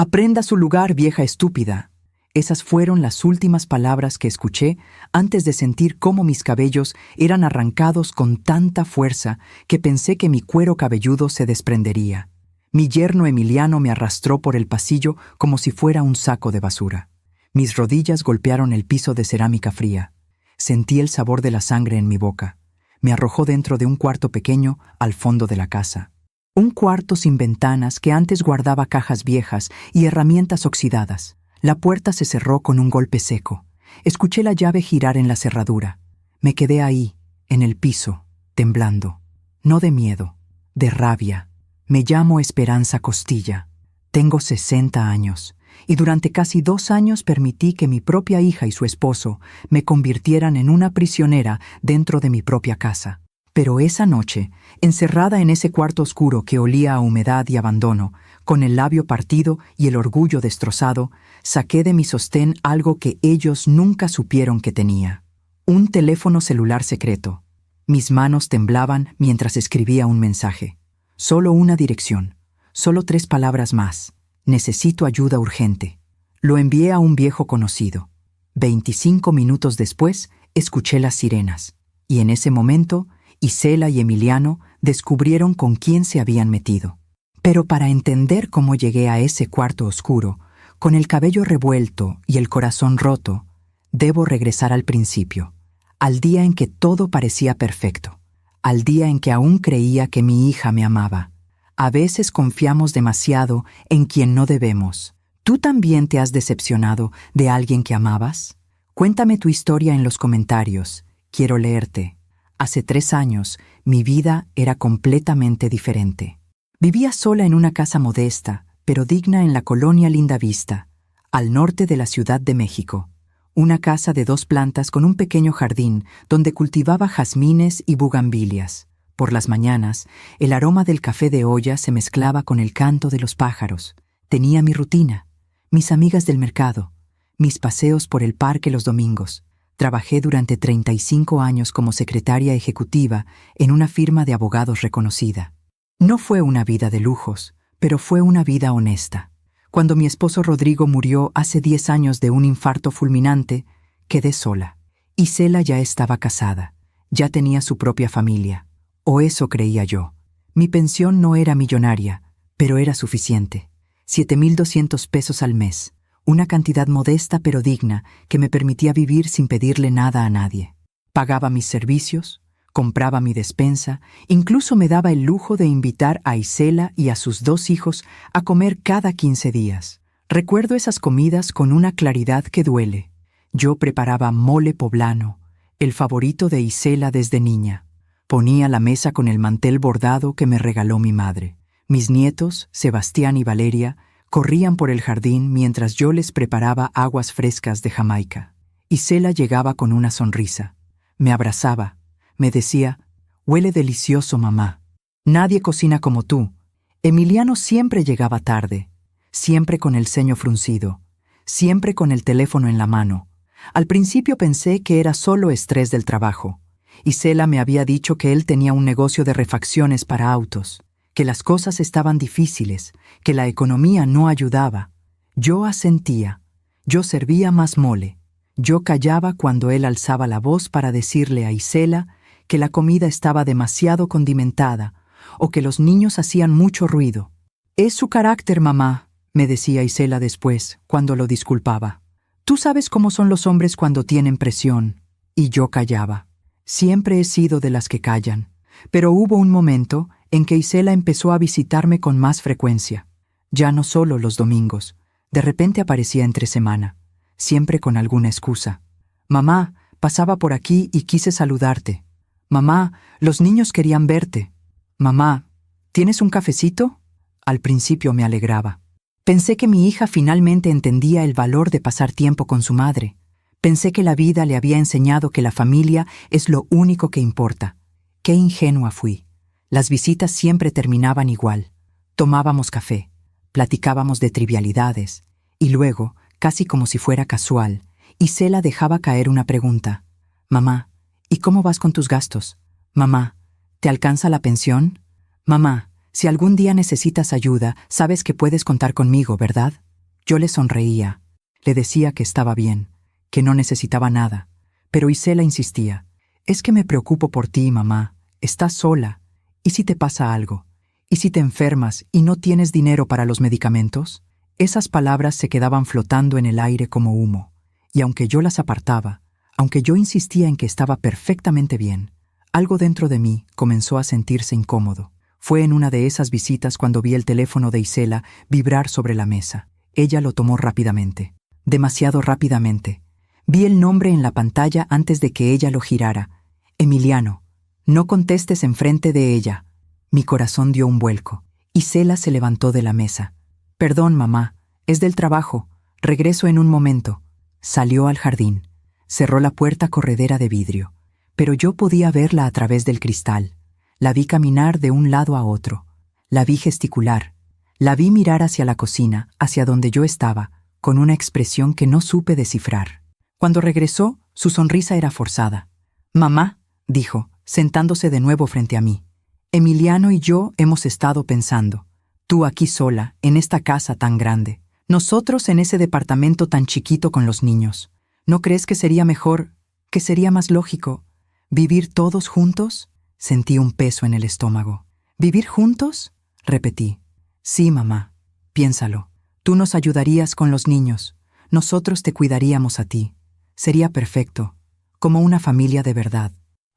«Aprenda su lugar, vieja estúpida». Esas fueron las últimas palabras que escuché antes de sentir cómo mis cabellos eran arrancados con tanta fuerza que pensé que mi cuero cabelludo se desprendería. Mi yerno Emiliano me arrastró por el pasillo como si fuera un saco de basura. Mis rodillas golpearon el piso de cerámica fría. Sentí el sabor de la sangre en mi boca. Me arrojó dentro de un cuarto pequeño al fondo de la casa. Un cuarto sin ventanas que antes guardaba cajas viejas y herramientas oxidadas. La puerta se cerró con un golpe seco. Escuché la llave girar en la cerradura. Me quedé ahí, en el piso, temblando. No de miedo, de rabia. Me llamo Esperanza Costilla. Tengo 60 años. Y durante casi 2 años permití que mi propia hija y su esposo me convirtieran en una prisionera dentro de mi propia casa. Pero esa noche, encerrada en ese cuarto oscuro que olía a humedad y abandono, con el labio partido y el orgullo destrozado, saqué de mi sostén algo que ellos nunca supieron que tenía. Un teléfono celular secreto. Mis manos temblaban mientras escribía un mensaje. Solo una dirección. Solo 3 palabras más. Necesito ayuda urgente. Lo envié a un viejo conocido. 25 minutos después, escuché las sirenas. Y en ese momento, Isela y Emiliano descubrieron con quién se habían metido. Pero para entender cómo llegué a ese cuarto oscuro, con el cabello revuelto y el corazón roto, debo regresar al principio, al día en que todo parecía perfecto, al día en que aún creía que mi hija me amaba. A veces confiamos demasiado en quien no debemos. ¿Tú también te has decepcionado de alguien que amabas? Cuéntame tu historia en los comentarios. Quiero leerte. Hace 3 años, mi vida era completamente diferente. Vivía sola en una casa modesta, pero digna en la colonia Lindavista, al norte de la Ciudad de México. Una casa de 2 plantas con un pequeño jardín donde cultivaba jazmines y bugambilias. Por las mañanas, el aroma del café de olla se mezclaba con el canto de los pájaros. Tenía mi rutina, mis amigas del mercado, mis paseos por el parque los domingos. Trabajé durante 35 años como secretaria ejecutiva en una firma de abogados reconocida. No fue una vida de lujos, pero fue una vida honesta. Cuando mi esposo Rodrigo murió hace 10 años de un infarto fulminante, quedé sola. Isela ya estaba casada, ya tenía su propia familia. O eso creía yo. Mi pensión no era millonaria, pero era suficiente. 7,200 pesos al mes, una cantidad modesta pero digna que me permitía vivir sin pedirle nada a nadie. Pagaba mis servicios, compraba mi despensa, incluso me daba el lujo de invitar a Isela y a sus 2 hijos a comer cada 15 días. Recuerdo esas comidas con una claridad que duele. Yo preparaba mole poblano, el favorito de Isela desde niña. Ponía la mesa con el mantel bordado que me regaló mi madre. Mis nietos, Sebastián y Valeria, corrían por el jardín mientras yo les preparaba aguas frescas de Jamaica. Isela llegaba con una sonrisa. Me abrazaba. Me decía, «Huele delicioso, mamá. Nadie cocina como tú». Emiliano siempre llegaba tarde, siempre con el ceño fruncido, siempre con el teléfono en la mano. Al principio pensé que era solo estrés del trabajo. Isela me había dicho que él tenía un negocio de refacciones para autos, que las cosas estaban difíciles, que la economía no ayudaba. Yo asentía, yo servía más mole, yo callaba cuando él alzaba la voz para decirle a Isela que la comida estaba demasiado condimentada o que los niños hacían mucho ruido. «Es su carácter, mamá», me decía Isela después, cuando lo disculpaba. «Tú sabes cómo son los hombres cuando tienen presión». Y yo callaba. Siempre he sido de las que callan, pero hubo un momento en que Isela empezó a visitarme con más frecuencia. Ya no solo los domingos, de repente aparecía entre semana, siempre con alguna excusa. «Mamá, pasaba por aquí y quise saludarte». «Mamá, los niños querían verte». «Mamá, ¿tienes un cafecito?». Al principio me alegraba. Pensé que mi hija finalmente entendía el valor de pasar tiempo con su madre. Pensé que la vida le había enseñado que la familia es lo único que importa. Qué ingenua fui. Las visitas siempre terminaban igual. Tomábamos café, platicábamos de trivialidades, y luego, casi como si fuera casual, Isela dejaba caer una pregunta. «Mamá, ¿y cómo vas con tus gastos? Mamá, ¿te alcanza la pensión? Mamá, si algún día necesitas ayuda, sabes que puedes contar conmigo, ¿verdad?». Yo le sonreía, le decía que estaba bien, que no necesitaba nada, pero Isela insistía. Es que me preocupo por ti, mamá. Estás sola. ¿Y si te pasa algo? ¿Y si te enfermas y no tienes dinero para los medicamentos? Esas palabras se quedaban flotando en el aire como humo, y aunque yo las apartaba, aunque yo insistía en que estaba perfectamente bien, algo dentro de mí comenzó a sentirse incómodo. Fue en una de esas visitas cuando vi el teléfono de Isela vibrar sobre la mesa. Ella lo tomó rápidamente, demasiado rápidamente. Vi el nombre en la pantalla antes de que ella lo girara. Emiliano. No contestes enfrente de ella. Mi corazón dio un vuelco. Isela se levantó de la mesa. Perdón, mamá. Es del trabajo. Regreso en un momento. Salió al jardín. Cerró la puerta corredera de vidrio. Pero yo podía verla a través del cristal. La vi caminar de un lado a otro. La vi gesticular. La vi mirar hacia la cocina, hacia donde yo estaba, con una expresión que no supe descifrar. Cuando regresó, su sonrisa era forzada. «Mamá», dijo, sentándose de nuevo frente a mí. «Emiliano y yo hemos estado pensando. Tú aquí sola, en esta casa tan grande. Nosotros en ese departamento tan chiquito con los niños. ¿No crees que sería mejor, que sería más lógico, vivir todos juntos?» Sentí un peso en el estómago. «¿Vivir juntos?», repetí. «Sí, mamá. Piénsalo. Tú nos ayudarías con los niños. Nosotros te cuidaríamos a ti. Sería perfecto. Como una familia de verdad».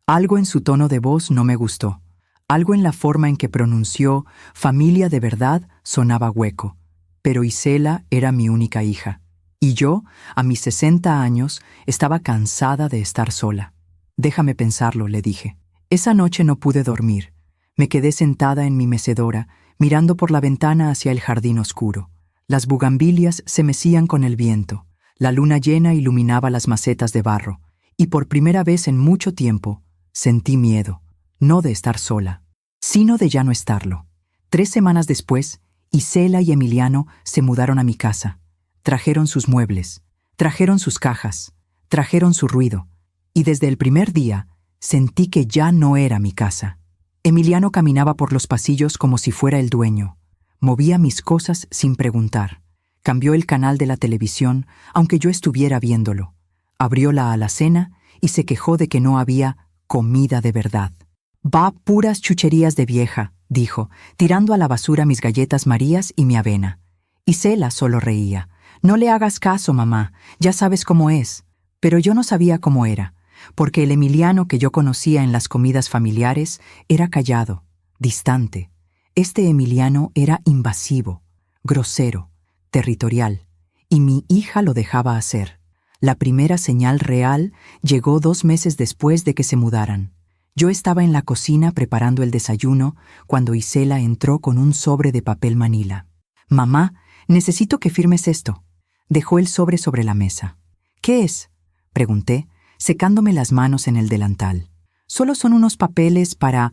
Algo en su tono de voz no me gustó. Algo en la forma en que pronunció «familia de verdad» sonaba hueco. Pero Isela era mi única hija. Y yo, a mis 60 años, estaba cansada de estar sola. «Déjame pensarlo», le dije. Esa noche no pude dormir. Me quedé sentada en mi mecedora, mirando por la ventana hacia el jardín oscuro. Las bugambilias se mecían con el viento. La luna llena iluminaba las macetas de barro. Y por primera vez en mucho tiempo, sentí miedo. No de estar sola, sino de ya no estarlo. 3 semanas después, Isela y Emiliano se mudaron a mi casa. Trajeron sus muebles, trajeron sus cajas, trajeron su ruido. Y desde el primer día, sentí que ya no era mi casa. Emiliano caminaba por los pasillos como si fuera el dueño. Movía mis cosas sin preguntar. Cambió el canal de la televisión, aunque yo estuviera viéndolo. Abrió la alacena y se quejó de que no había comida de verdad. «Va, puras chucherías de vieja», dijo, tirando a la basura mis galletas Marías y mi avena. Isela solo reía. «No le hagas caso, mamá, ya sabes cómo es». Pero yo no sabía cómo era, porque el Emiliano que yo conocía en las comidas familiares era callado, distante. Este Emiliano era invasivo, grosero, territorial, y mi hija lo dejaba hacer. La primera señal real llegó 2 meses después de que se mudaran. Yo estaba en la cocina preparando el desayuno cuando Isela entró con un sobre de papel manila. «Mamá, necesito que firmes esto». Dejó el sobre la mesa. «¿Qué es?», pregunté, secándome las manos en el delantal. «Solo son unos papeles para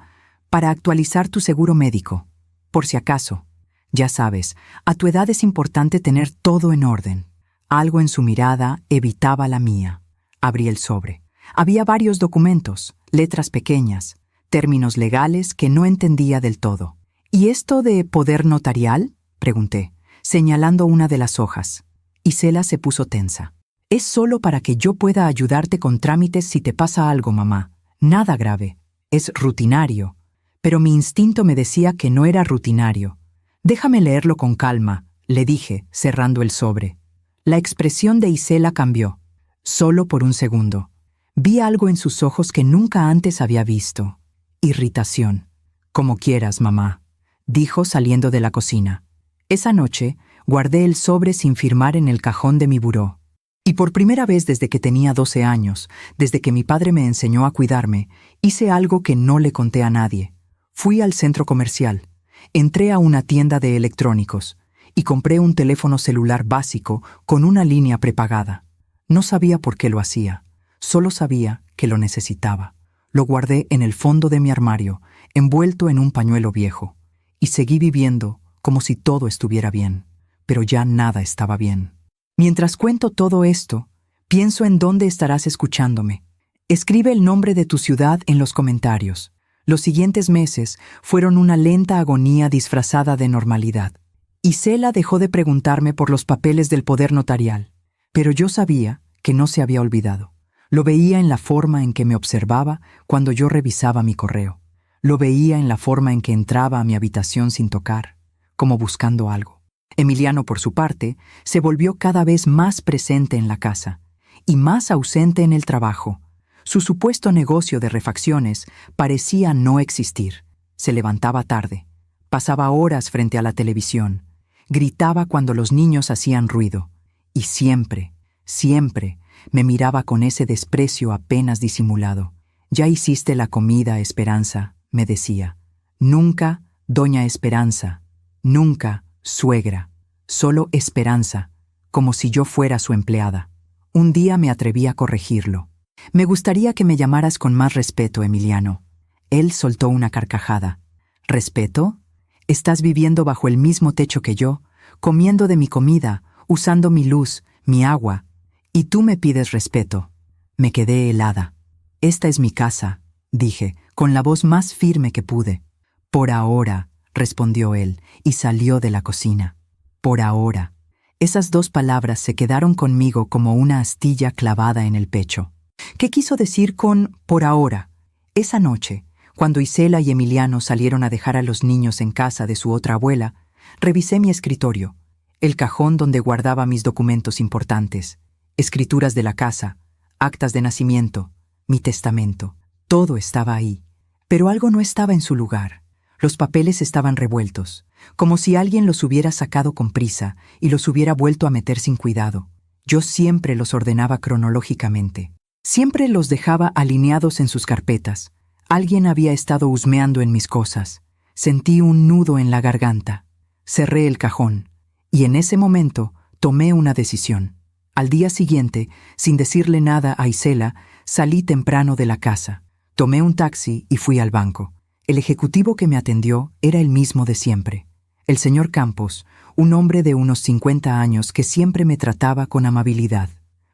actualizar tu seguro médico. Por si acaso. Ya sabes, a tu edad es importante tener todo en orden». Algo en su mirada evitaba la mía. Abrí el sobre. Había varios documentos, letras pequeñas, términos legales que no entendía del todo. «¿Y esto de poder notarial?», pregunté, señalando una de las hojas. Isela se puso tensa. «Es solo para que yo pueda ayudarte con trámites si te pasa algo, mamá. Nada grave. Es rutinario». Pero mi instinto me decía que no era rutinario. «Déjame leerlo con calma», le dije, cerrando el sobre. La expresión de Isela cambió. Solo por un segundo. Vi algo en sus ojos que nunca antes había visto. Irritación. «Como quieras, mamá», dijo saliendo de la cocina. Esa noche, guardé el sobre sin firmar en el cajón de mi buró. Y por primera vez desde que tenía 12 años, desde que mi padre me enseñó a cuidarme, hice algo que no le conté a nadie. Fui al centro comercial. Entré a una tienda de electrónicos y compré un teléfono celular básico con una línea prepagada. No sabía por qué lo hacía, solo sabía que lo necesitaba. Lo guardé en el fondo de mi armario, envuelto en un pañuelo viejo, y seguí viviendo como si todo estuviera bien, pero ya nada estaba bien. Mientras cuento todo esto, pienso en dónde estarás escuchándome. Escribe el nombre de tu ciudad en los comentarios. Los siguientes meses fueron una lenta agonía disfrazada de normalidad. Isela dejó de preguntarme por los papeles del poder notarial, pero yo sabía que no se había olvidado. Lo veía en la forma en que me observaba cuando yo revisaba mi correo. Lo veía en la forma en que entraba a mi habitación sin tocar, como buscando algo. Emiliano, por su parte, se volvió cada vez más presente en la casa y más ausente en el trabajo. Su supuesto negocio de refacciones parecía no existir. Se levantaba tarde, pasaba horas frente a la televisión, gritaba cuando los niños hacían ruido y siempre me miraba con ese desprecio apenas disimulado. «Ya hiciste la comida, Esperanza», me decía. «Nunca, doña Esperanza. Nunca, suegra. Solo Esperanza, como si yo fuera su empleada». Un día me atreví a corregirlo. «Me gustaría que me llamaras con más respeto, Emiliano». Él soltó una carcajada. «¿Respeto? Estás viviendo bajo el mismo techo que yo, comiendo de mi comida, usando mi luz, mi agua. Y tú me pides respeto». Me quedé helada. «Esta es mi casa», dije, con la voz más firme que pude. «Por ahora», respondió él, y salió de la cocina. «Por ahora». Esas dos palabras se quedaron conmigo como una astilla clavada en el pecho. ¿Qué quiso decir con «por ahora»? Esa noche, cuando Isela y Emiliano salieron a dejar a los niños en casa de su otra abuela, revisé mi escritorio, el cajón donde guardaba mis documentos importantes, escrituras de la casa, actas de nacimiento, mi testamento. Todo estaba ahí, pero algo no estaba en su lugar. Los papeles estaban revueltos, como si alguien los hubiera sacado con prisa y los hubiera vuelto a meter sin cuidado. Yo siempre los ordenaba cronológicamente. Siempre los dejaba alineados en sus carpetas. Alguien había estado husmeando en mis cosas. Sentí un nudo en la garganta. Cerré el cajón, y en ese momento tomé una decisión. Al día siguiente, sin decirle nada a Isela, salí temprano de la casa. Tomé un taxi y fui al banco. El ejecutivo que me atendió era el mismo de siempre. El señor Campos, un hombre de unos 50 años que siempre me trataba con amabilidad.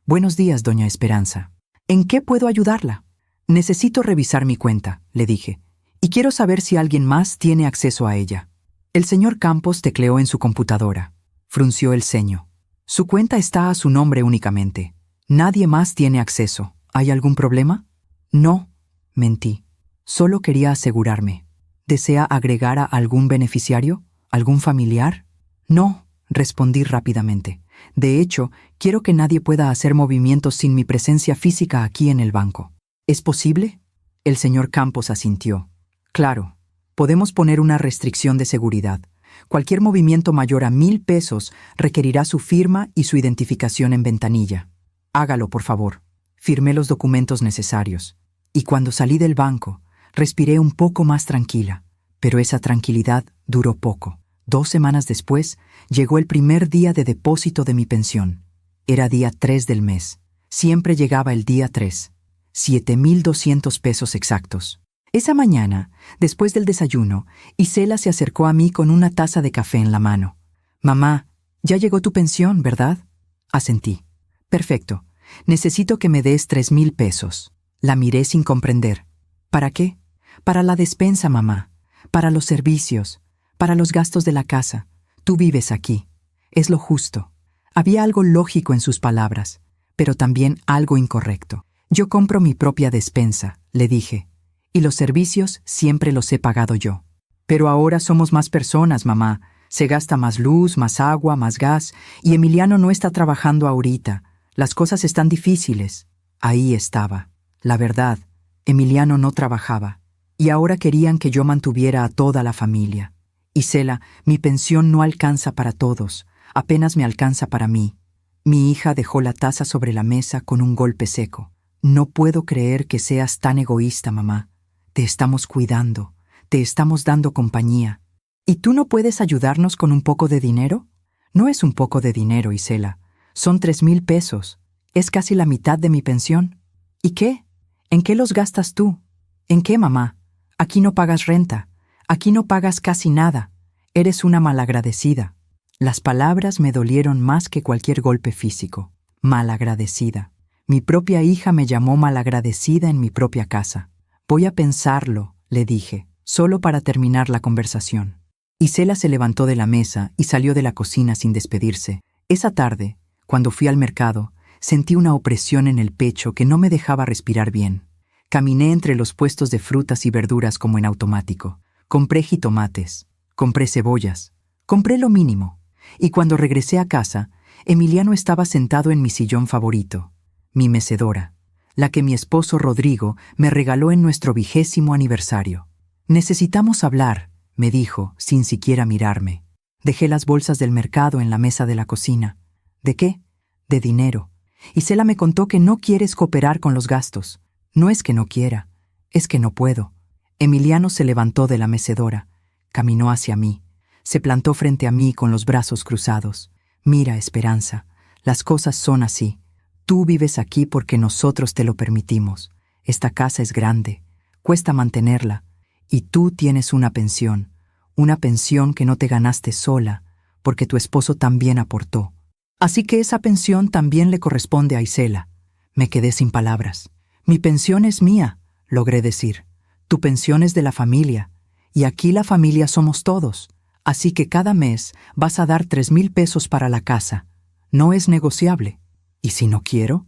«Buenos días, doña Esperanza. ¿En qué puedo ayudarla?» «Necesito revisar mi cuenta», le dije, «y quiero saber si alguien más tiene acceso a ella». El señor Campos tecleó en su computadora. Frunció el ceño. «Su cuenta está a su nombre únicamente. Nadie más tiene acceso. ¿Hay algún problema?» «No», mentí. Solo quería asegurarme. ¿Desea agregar a algún beneficiario? ¿Algún familiar? «No», respondí rápidamente. «De hecho, quiero que nadie pueda hacer movimientos sin mi presencia física aquí en el banco». «¿Es posible?» El señor Campos asintió. «Claro, podemos poner una restricción de seguridad. Cualquier movimiento mayor a 1,000 pesos requerirá su firma y su identificación en ventanilla. Hágalo, por favor». Firmé los documentos necesarios. Y cuando salí del banco, respiré un poco más tranquila. Pero esa tranquilidad duró poco. 2 semanas después, llegó el primer día de depósito de mi pensión. Era día 3 del mes. Siempre llegaba el día 3. 7,200 pesos exactos. Esa mañana, después del desayuno, Isela se acercó a mí con una taza de café en la mano. «Mamá, ya llegó tu pensión, ¿verdad?» Asentí. «Perfecto. Necesito que me des 3,000 pesos». La miré sin comprender. «¿Para qué?» «Para la despensa, mamá. Para los servicios. Para los gastos de la casa. Tú vives aquí. Es lo justo». Había algo lógico en sus palabras, pero también algo incorrecto. «Yo compro mi propia despensa», le dije, «y los servicios siempre los he pagado yo». «Pero ahora somos más personas, mamá. Se gasta más luz, más agua, más gas, y Emiliano no está trabajando ahorita. Las cosas están difíciles». Ahí estaba. La verdad, Emiliano no trabajaba, y ahora querían que yo mantuviera a toda la familia. «Isela, mi pensión no alcanza para todos, apenas me alcanza para mí». Mi hija dejó la taza sobre la mesa con un golpe seco. «No puedo creer que seas tan egoísta, mamá. Te estamos cuidando, te estamos dando compañía. ¿Y tú no puedes ayudarnos con un poco de dinero?» «No es un poco de dinero, Isela. Son 3,000 pesos. Es casi la mitad de mi pensión». «¿Y qué? ¿En qué los gastas tú?» «¿En qué, mamá? Aquí no pagas renta. Aquí no pagas casi nada. Eres una malagradecida». Las palabras me dolieron más que cualquier golpe físico. Malagradecida. Mi propia hija me llamó malagradecida en mi propia casa. «Voy a pensarlo», le dije, solo para terminar la conversación. Isela se levantó de la mesa y salió de la cocina sin despedirse. Esa tarde, cuando fui al mercado, sentí una opresión en el pecho que no me dejaba respirar bien. Caminé entre los puestos de frutas y verduras como en automático. Compré jitomates, compré cebollas, compré lo mínimo. Y cuando regresé a casa, Emiliano estaba sentado en mi sillón favorito, mi mecedora, la que mi esposo Rodrigo me regaló en nuestro 20º aniversario. «Necesitamos hablar», me dijo, sin siquiera mirarme. Dejé las bolsas del mercado en la mesa de la cocina. ¿De qué? De dinero. Isela me contó que no quieres cooperar con los gastos. No es que no quiera, es que no puedo. Emiliano se levantó de la mecedora, caminó hacia mí, se plantó frente a mí con los brazos cruzados. «Mira, Esperanza, las cosas son así. Tú vives aquí porque nosotros te lo permitimos. Esta casa es grande, cuesta mantenerla, y tú tienes una pensión que no te ganaste sola, porque tu esposo también aportó. Así que esa pensión también le corresponde a Isela». Me quedé sin palabras. «Mi pensión es mía», logré decir. «Tu pensión es de la familia, y aquí la familia somos todos. Así que cada mes vas a dar 3,000 pesos para la casa. No es negociable». «¿Y si no quiero?».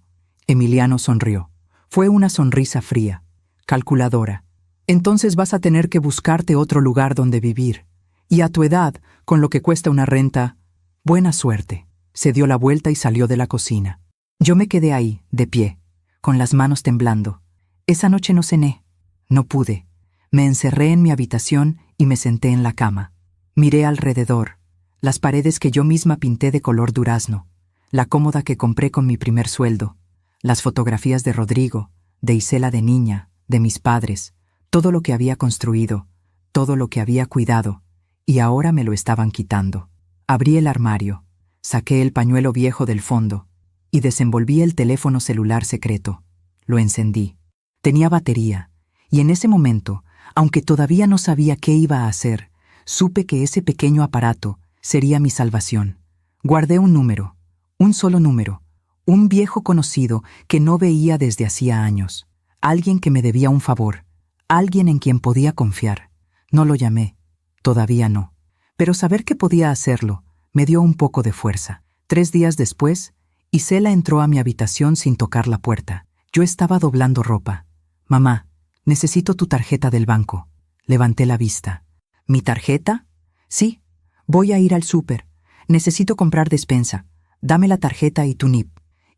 Emiliano sonrió. Fue una sonrisa fría, calculadora. «Entonces vas a tener que buscarte otro lugar donde vivir. Y a tu edad, con lo que cuesta una renta, buena suerte». Se dio la vuelta y salió de la cocina. Yo me quedé ahí, de pie, con las manos temblando. Esa noche no cené. No pude. Me encerré en mi habitación y me senté en la cama. Miré alrededor, las paredes que yo misma pinté de color durazno, la cómoda que compré con mi primer sueldo, las fotografías de Rodrigo, de Isela de niña, de mis padres, todo lo que había construido, todo lo que había cuidado, y ahora me lo estaban quitando. Abrí el armario, saqué el pañuelo viejo del fondo y desenvolví el teléfono celular secreto. Lo encendí. Tenía batería, y en ese momento, aunque todavía no sabía qué iba a hacer, supe que ese pequeño aparato sería mi salvación. Guardé un número, un solo número, un viejo conocido que no veía desde hacía años, alguien que me debía un favor, alguien en quien podía confiar. No lo llamé, todavía no, pero saber que podía hacerlo me dio un poco de fuerza. 3 días después, Isela entró a mi habitación sin tocar la puerta. Yo estaba doblando ropa. «Mamá, necesito tu tarjeta del banco». Levanté la vista. «¿Mi tarjeta?» «Sí, voy a ir al súper. Necesito comprar despensa. Dame la tarjeta y tu NIP».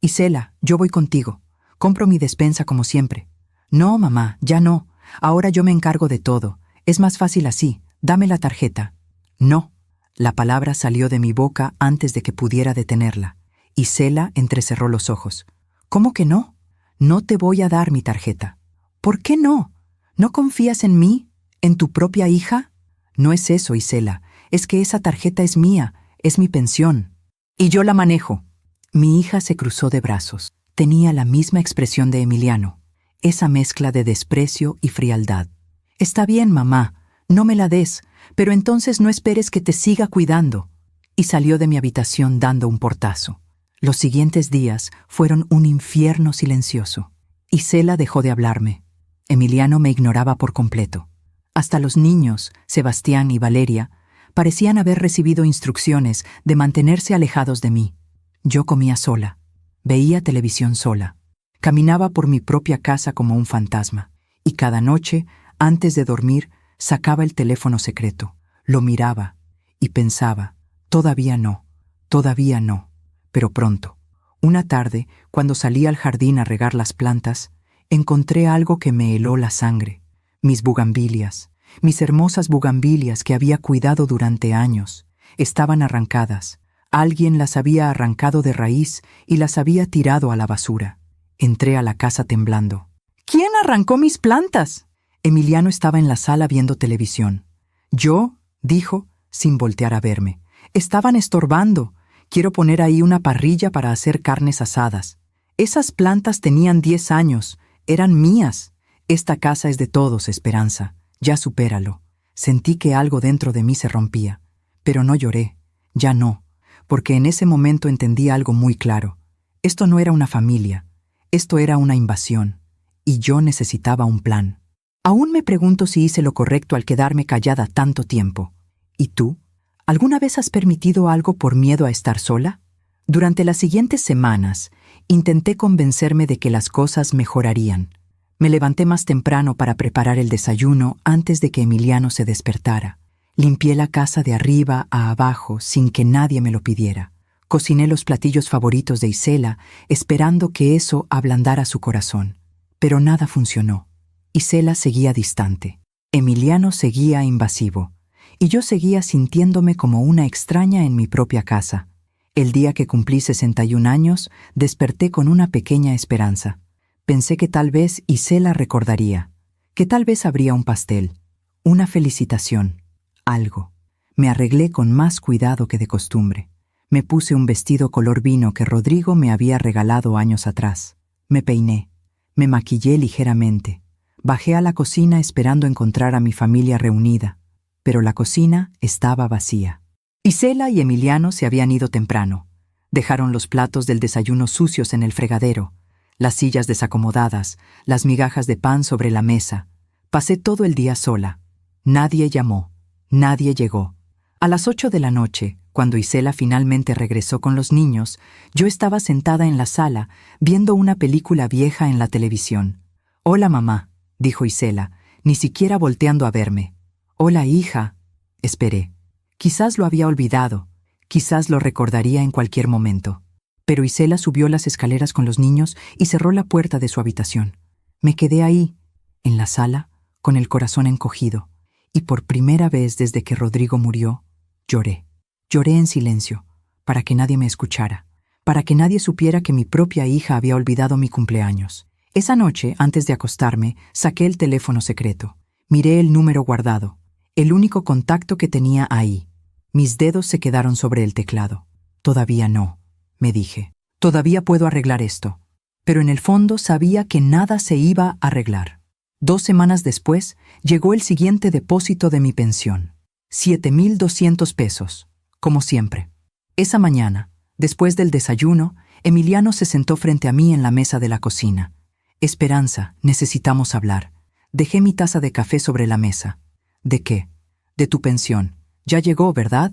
«Isela, yo voy contigo. Compro mi despensa como siempre». «No, mamá, ya no. Ahora yo me encargo de todo. Es más fácil así. Dame la tarjeta». «No». La palabra salió de mi boca antes de que pudiera detenerla. Isela entrecerró los ojos. «¿Cómo que no? No te voy a dar mi tarjeta». «¿Por qué no? ¿No confías en mí? ¿En tu propia hija?» «No es eso, Isela. Es que esa tarjeta es mía, es mi pensión. Y yo la manejo». Mi hija se cruzó de brazos. Tenía la misma expresión de Emiliano, esa mezcla de desprecio y frialdad. «Está bien, mamá, no me la des, pero entonces no esperes que te siga cuidando». Y salió de mi habitación dando un portazo. Los siguientes días fueron un infierno silencioso. Isela dejó de hablarme. Emiliano me ignoraba por completo. Hasta los niños, Sebastián y Valeria, parecían haber recibido instrucciones de mantenerse alejados de mí. Yo comía sola, veía televisión sola, caminaba por mi propia casa como un fantasma, y cada noche, antes de dormir, sacaba el teléfono secreto, lo miraba y pensaba, todavía no, pero pronto. Una tarde, cuando salí al jardín a regar las plantas, encontré algo que me heló la sangre. Mis bugambilias, mis hermosas bugambilias que había cuidado durante años, estaban arrancadas. Alguien las había arrancado de raíz y las había tirado a la basura. Entré a la casa temblando. «¿Quién arrancó mis plantas?». Emiliano estaba en la sala viendo televisión. «Yo», dijo, sin voltear a verme. «Estaban estorbando. Quiero poner ahí una parrilla para hacer carnes asadas. Esas plantas tenían 10 años. Eran mías. Esta casa es de todos, Esperanza. Ya supéralo». Sentí que algo dentro de mí se rompía. Pero no lloré. Ya no. Porque en ese momento entendí algo muy claro. Esto no era una familia. Esto era una invasión. Y yo necesitaba un plan. Aún me pregunto si hice lo correcto al quedarme callada tanto tiempo. ¿Y tú? ¿Alguna vez has permitido algo por miedo a estar sola? Durante las siguientes semanas, intenté convencerme de que las cosas mejorarían. Me levanté más temprano para preparar el desayuno antes de que Emiliano se despertara. Limpié la casa de arriba a abajo sin que nadie me lo pidiera. Cociné los platillos favoritos de Isela, esperando que eso ablandara su corazón. Pero nada funcionó. Isela seguía distante. Emiliano seguía invasivo. Y yo seguía sintiéndome como una extraña en mi propia casa. El día que cumplí 61 años, desperté con una pequeña esperanza. Pensé que tal vez Isela recordaría, que tal vez habría un pastel, una felicitación, algo. Me arreglé con más cuidado que de costumbre. Me puse un vestido color vino que Rodrigo me había regalado años atrás. Me peiné, me maquillé ligeramente. Bajé a la cocina esperando encontrar a mi familia reunida, pero la cocina estaba vacía. Isela y Emiliano se habían ido temprano. Dejaron los platos del desayuno sucios en el fregadero, las sillas desacomodadas, las migajas de pan sobre la mesa. Pasé todo el día sola. Nadie llamó, nadie llegó. A las 8 de la noche, cuando Isela finalmente regresó con los niños, yo estaba sentada en la sala, viendo una película vieja en la televisión. «Hola, mamá», dijo Isela, ni siquiera volteando a verme. «Hola, hija». Esperé. Quizás lo había olvidado, quizás lo recordaría en cualquier momento. Pero Isela subió las escaleras con los niños y cerró la puerta de su habitación. Me quedé ahí, en la sala, con el corazón encogido, y por primera vez desde que Rodrigo murió, lloré. Lloré en silencio, para que nadie me escuchara, para que nadie supiera que mi propia hija había olvidado mi cumpleaños. Esa noche, antes de acostarme, saqué el teléfono secreto. Miré el número guardado, el único contacto que tenía ahí. Mis dedos se quedaron sobre el teclado. Todavía no, me dije. Todavía puedo arreglar esto. Pero en el fondo sabía que nada se iba a arreglar. 2 semanas después, llegó el siguiente depósito de mi pensión. 7,200 pesos, como siempre. Esa mañana, después del desayuno, Emiliano se sentó frente a mí en la mesa de la cocina. «Esperanza, necesitamos hablar». Dejé mi taza de café sobre la mesa. «¿De qué?» «De tu pensión. Ya llegó, ¿verdad?»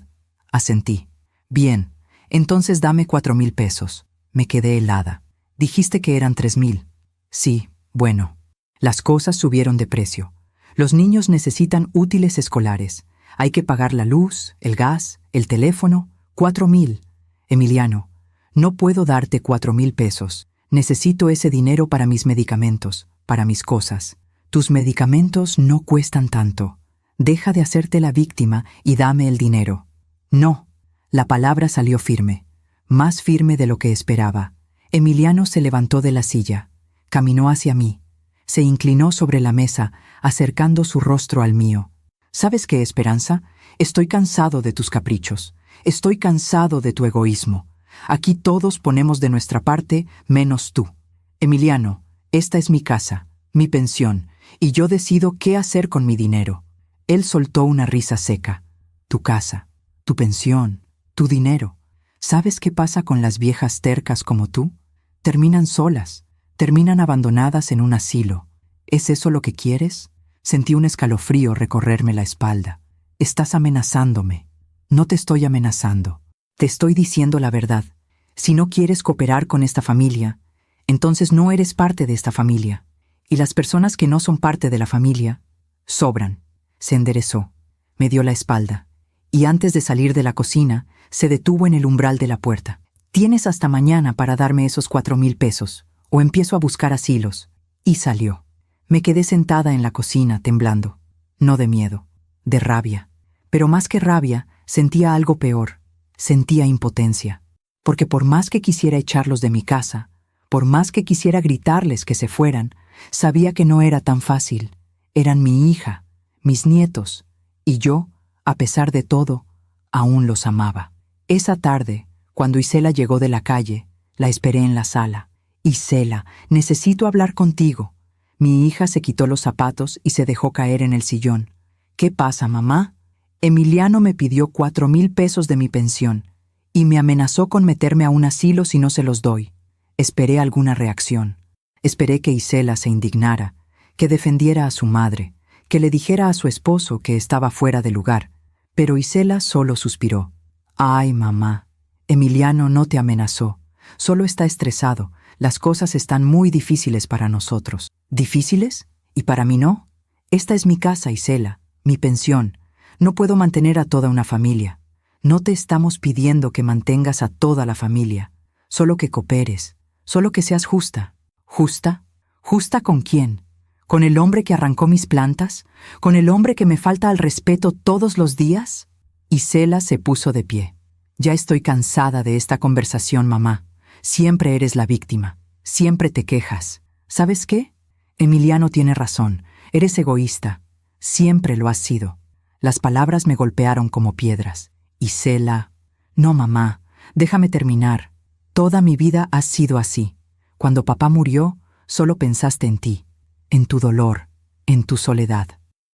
Asentí. «Bien, entonces dame 4,000 pesos». Me quedé helada. «Dijiste que eran 3,000». «Sí, bueno». Las cosas subieron de precio. Los niños necesitan útiles escolares. Hay que pagar la luz, el gas, el teléfono. 4,000. Emiliano, no puedo darte 4,000 pesos. Necesito ese dinero para mis medicamentos, para mis cosas. Tus medicamentos no cuestan tanto. Deja de hacerte la víctima y dame el dinero. No. La palabra salió firme, más firme de lo que esperaba. Emiliano se levantó de la silla, caminó hacia mí, se inclinó sobre la mesa, acercando su rostro al mío. ¿Sabes qué, Esperanza? Estoy cansado de tus caprichos. Estoy cansado de tu egoísmo. Aquí todos ponemos de nuestra parte, menos tú. Emiliano, esta es mi casa, mi pensión, y yo decido qué hacer con mi dinero. Él soltó una risa seca. Tu casa, tu pensión, tu dinero. ¿Sabes qué pasa con las viejas tercas como tú? Terminan solas, terminan abandonadas en un asilo. ¿Es eso lo que quieres? Sentí un escalofrío recorrerme la espalda. Estás amenazándome. No te estoy amenazando. Te estoy diciendo la verdad. Si no quieres cooperar con esta familia, entonces no eres parte de esta familia. Y las personas que no son parte de la familia, sobran. Se enderezó, me dio la espalda, y antes de salir de la cocina, se detuvo en el umbral de la puerta. Tienes hasta mañana para darme esos 4,000 pesos, o empiezo a buscar asilos. Y salió. Me quedé sentada en la cocina, temblando. No de miedo, de rabia. Pero más que rabia, sentía algo peor. Sentía impotencia. Porque por más que quisiera echarlos de mi casa, por más que quisiera gritarles que se fueran, sabía que no era tan fácil. Eran mi hija, mis nietos, y yo, a pesar de todo, aún los amaba. Esa tarde, cuando Isela llegó de la calle, la esperé en la sala. «Isela, necesito hablar contigo». Mi hija se quitó los zapatos y se dejó caer en el sillón. «¿Qué pasa, mamá?» Emiliano me pidió 4,000 pesos de mi pensión y me amenazó con meterme a un asilo si no se los doy. Esperé alguna reacción. Esperé que Isela se indignara, que defendiera a su madre, que le dijera a su esposo que estaba fuera de lugar, Pero Isela solo suspiró. Ay, mamá, Emiliano no te amenazó. Solo está estresado. Las cosas están muy difíciles para nosotros. ¿Difíciles? ¿Y para mí no? Esta es mi casa, Isela, mi pensión. No puedo mantener a toda una familia. No te estamos pidiendo que mantengas a toda la familia. Solo que cooperes. Solo que seas justa. ¿Justa? ¿Justa con quién? ¿Con el hombre que arrancó mis plantas? ¿Con el hombre que me falta al respeto todos los días? Isela se puso de pie. Ya estoy cansada de esta conversación, mamá. Siempre eres la víctima. Siempre te quejas. ¿Sabes qué? Emiliano tiene razón. Eres egoísta. Siempre lo has sido. Las palabras me golpearon como piedras. Isela. No, mamá. Déjame terminar. Toda mi vida has sido así. Cuando papá murió, solo pensaste en ti, en tu dolor, en tu soledad.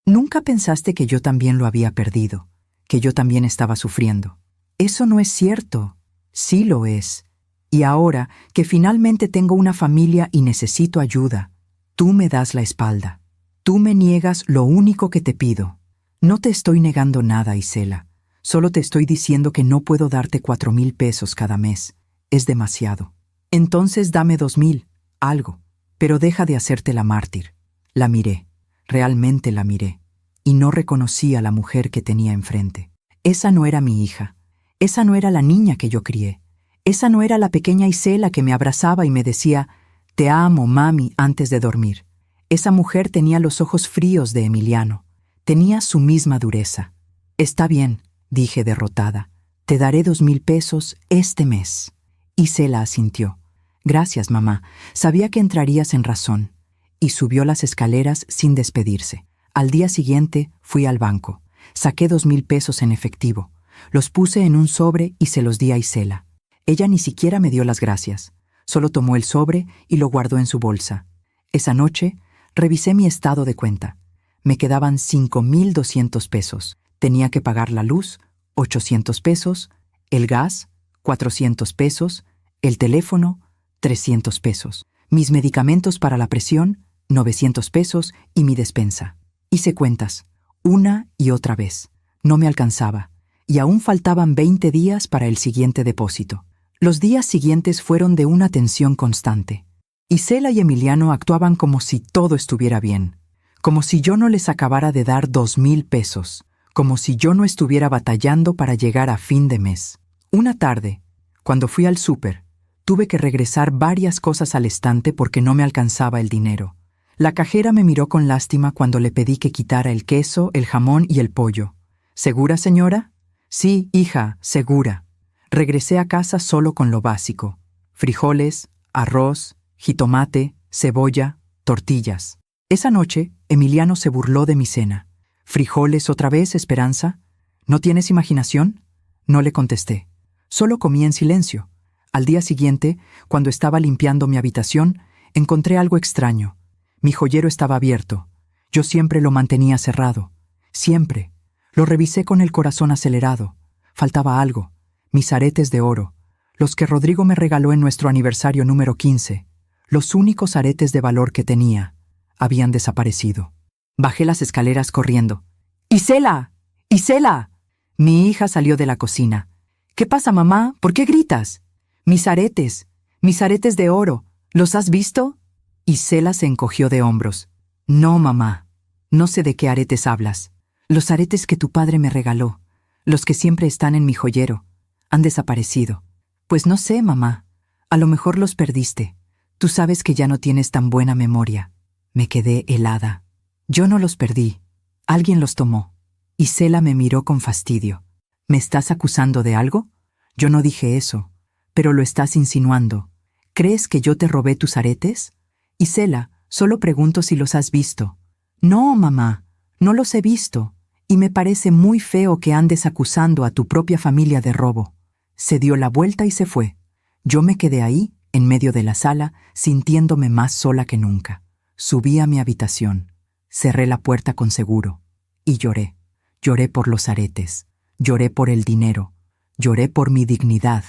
Nunca pensaste que yo también lo había perdido, que yo también estaba sufriendo. Eso no es cierto. Sí lo es. Y ahora que finalmente tengo una familia y necesito ayuda, tú me das la espalda. Tú me niegas lo único que te pido. No te estoy negando nada, Isela. Solo te estoy diciendo que no puedo darte 4,000 pesos cada mes. Es demasiado. Entonces dame 2,000, algo. Pero deja de hacerte la mártir. La miré. Realmente la miré. Y no reconocí a la mujer que tenía enfrente. Esa no era mi hija. Esa no era la niña que yo crié. Esa no era la pequeña Isela que me abrazaba y me decía, «Te amo, mami», antes de dormir. Esa mujer tenía los ojos fríos de Emiliano. Tenía su misma dureza. «Está bien», dije derrotada. «Te daré 2,000 pesos este mes». Isela asintió. «Gracias, mamá. Sabía que entrarías en razón». Y subió las escaleras sin despedirse. Al día siguiente fui al banco. Saqué 2,000 pesos en efectivo. Los puse en un sobre y se los di a Isela. Ella ni siquiera me dio las gracias. Solo tomó el sobre y lo guardó en su bolsa. Esa noche revisé mi estado de cuenta. Me quedaban 5,200 pesos. Tenía que pagar la luz, 800 pesos, el gas, 400 pesos, el teléfono, 300 pesos, mis medicamentos para la presión, 900 pesos y mi despensa. Hice cuentas, una y otra vez. No me alcanzaba, y aún faltaban 20 días para el siguiente depósito. Los días siguientes fueron de una tensión constante. Isela y Emiliano actuaban como si todo estuviera bien, como si yo no les acabara de dar 2,000 pesos, como si yo no estuviera batallando para llegar a fin de mes. Una tarde, cuando fui al súper, tuve que regresar varias cosas al estante porque no me alcanzaba el dinero. La cajera me miró con lástima cuando le pedí que quitara el queso, el jamón y el pollo. ¿Segura, señora? Sí, hija, segura. Regresé a casa solo con lo básico: frijoles, arroz, jitomate, cebolla, tortillas. Esa noche, Emiliano se burló de mi cena. ¿Frijoles otra vez, Esperanza? ¿No tienes imaginación? No le contesté. Solo comí en silencio. Al día siguiente, cuando estaba limpiando mi habitación, encontré algo extraño. Mi joyero estaba abierto. Yo siempre lo mantenía cerrado. Siempre. Lo revisé con el corazón acelerado. Faltaba algo. Mis aretes de oro. Los que Rodrigo me regaló en nuestro aniversario número 15. Los únicos aretes de valor que tenía. Habían desaparecido. Bajé las escaleras corriendo. ¡Isela! ¡Isela! Mi hija salió de la cocina. ¿Qué pasa, mamá? ¿Por qué gritas? Mis aretes de oro. ¿Los has visto? Isela se encogió de hombros. No, mamá. No sé de qué aretes hablas. Los aretes que tu padre me regaló, los que siempre están en mi joyero, han desaparecido. Pues no sé, mamá. A lo mejor los perdiste. Tú sabes que ya no tienes tan buena memoria. Me quedé helada. Yo no los perdí. Alguien los tomó. Isela me miró con fastidio. ¿Me estás acusando de algo? Yo no dije eso, pero lo estás insinuando. ¿Crees que yo te robé tus aretes? Isela, solo pregunto si los has visto. No, mamá, no los he visto, y me parece muy feo que andes acusando a tu propia familia de robo. Se dio la vuelta y se fue. Yo me quedé ahí, en medio de la sala, sintiéndome más sola que nunca. Subí a mi habitación, cerré la puerta con seguro, y lloré. Lloré por los aretes, lloré por el dinero, lloré por mi dignidad,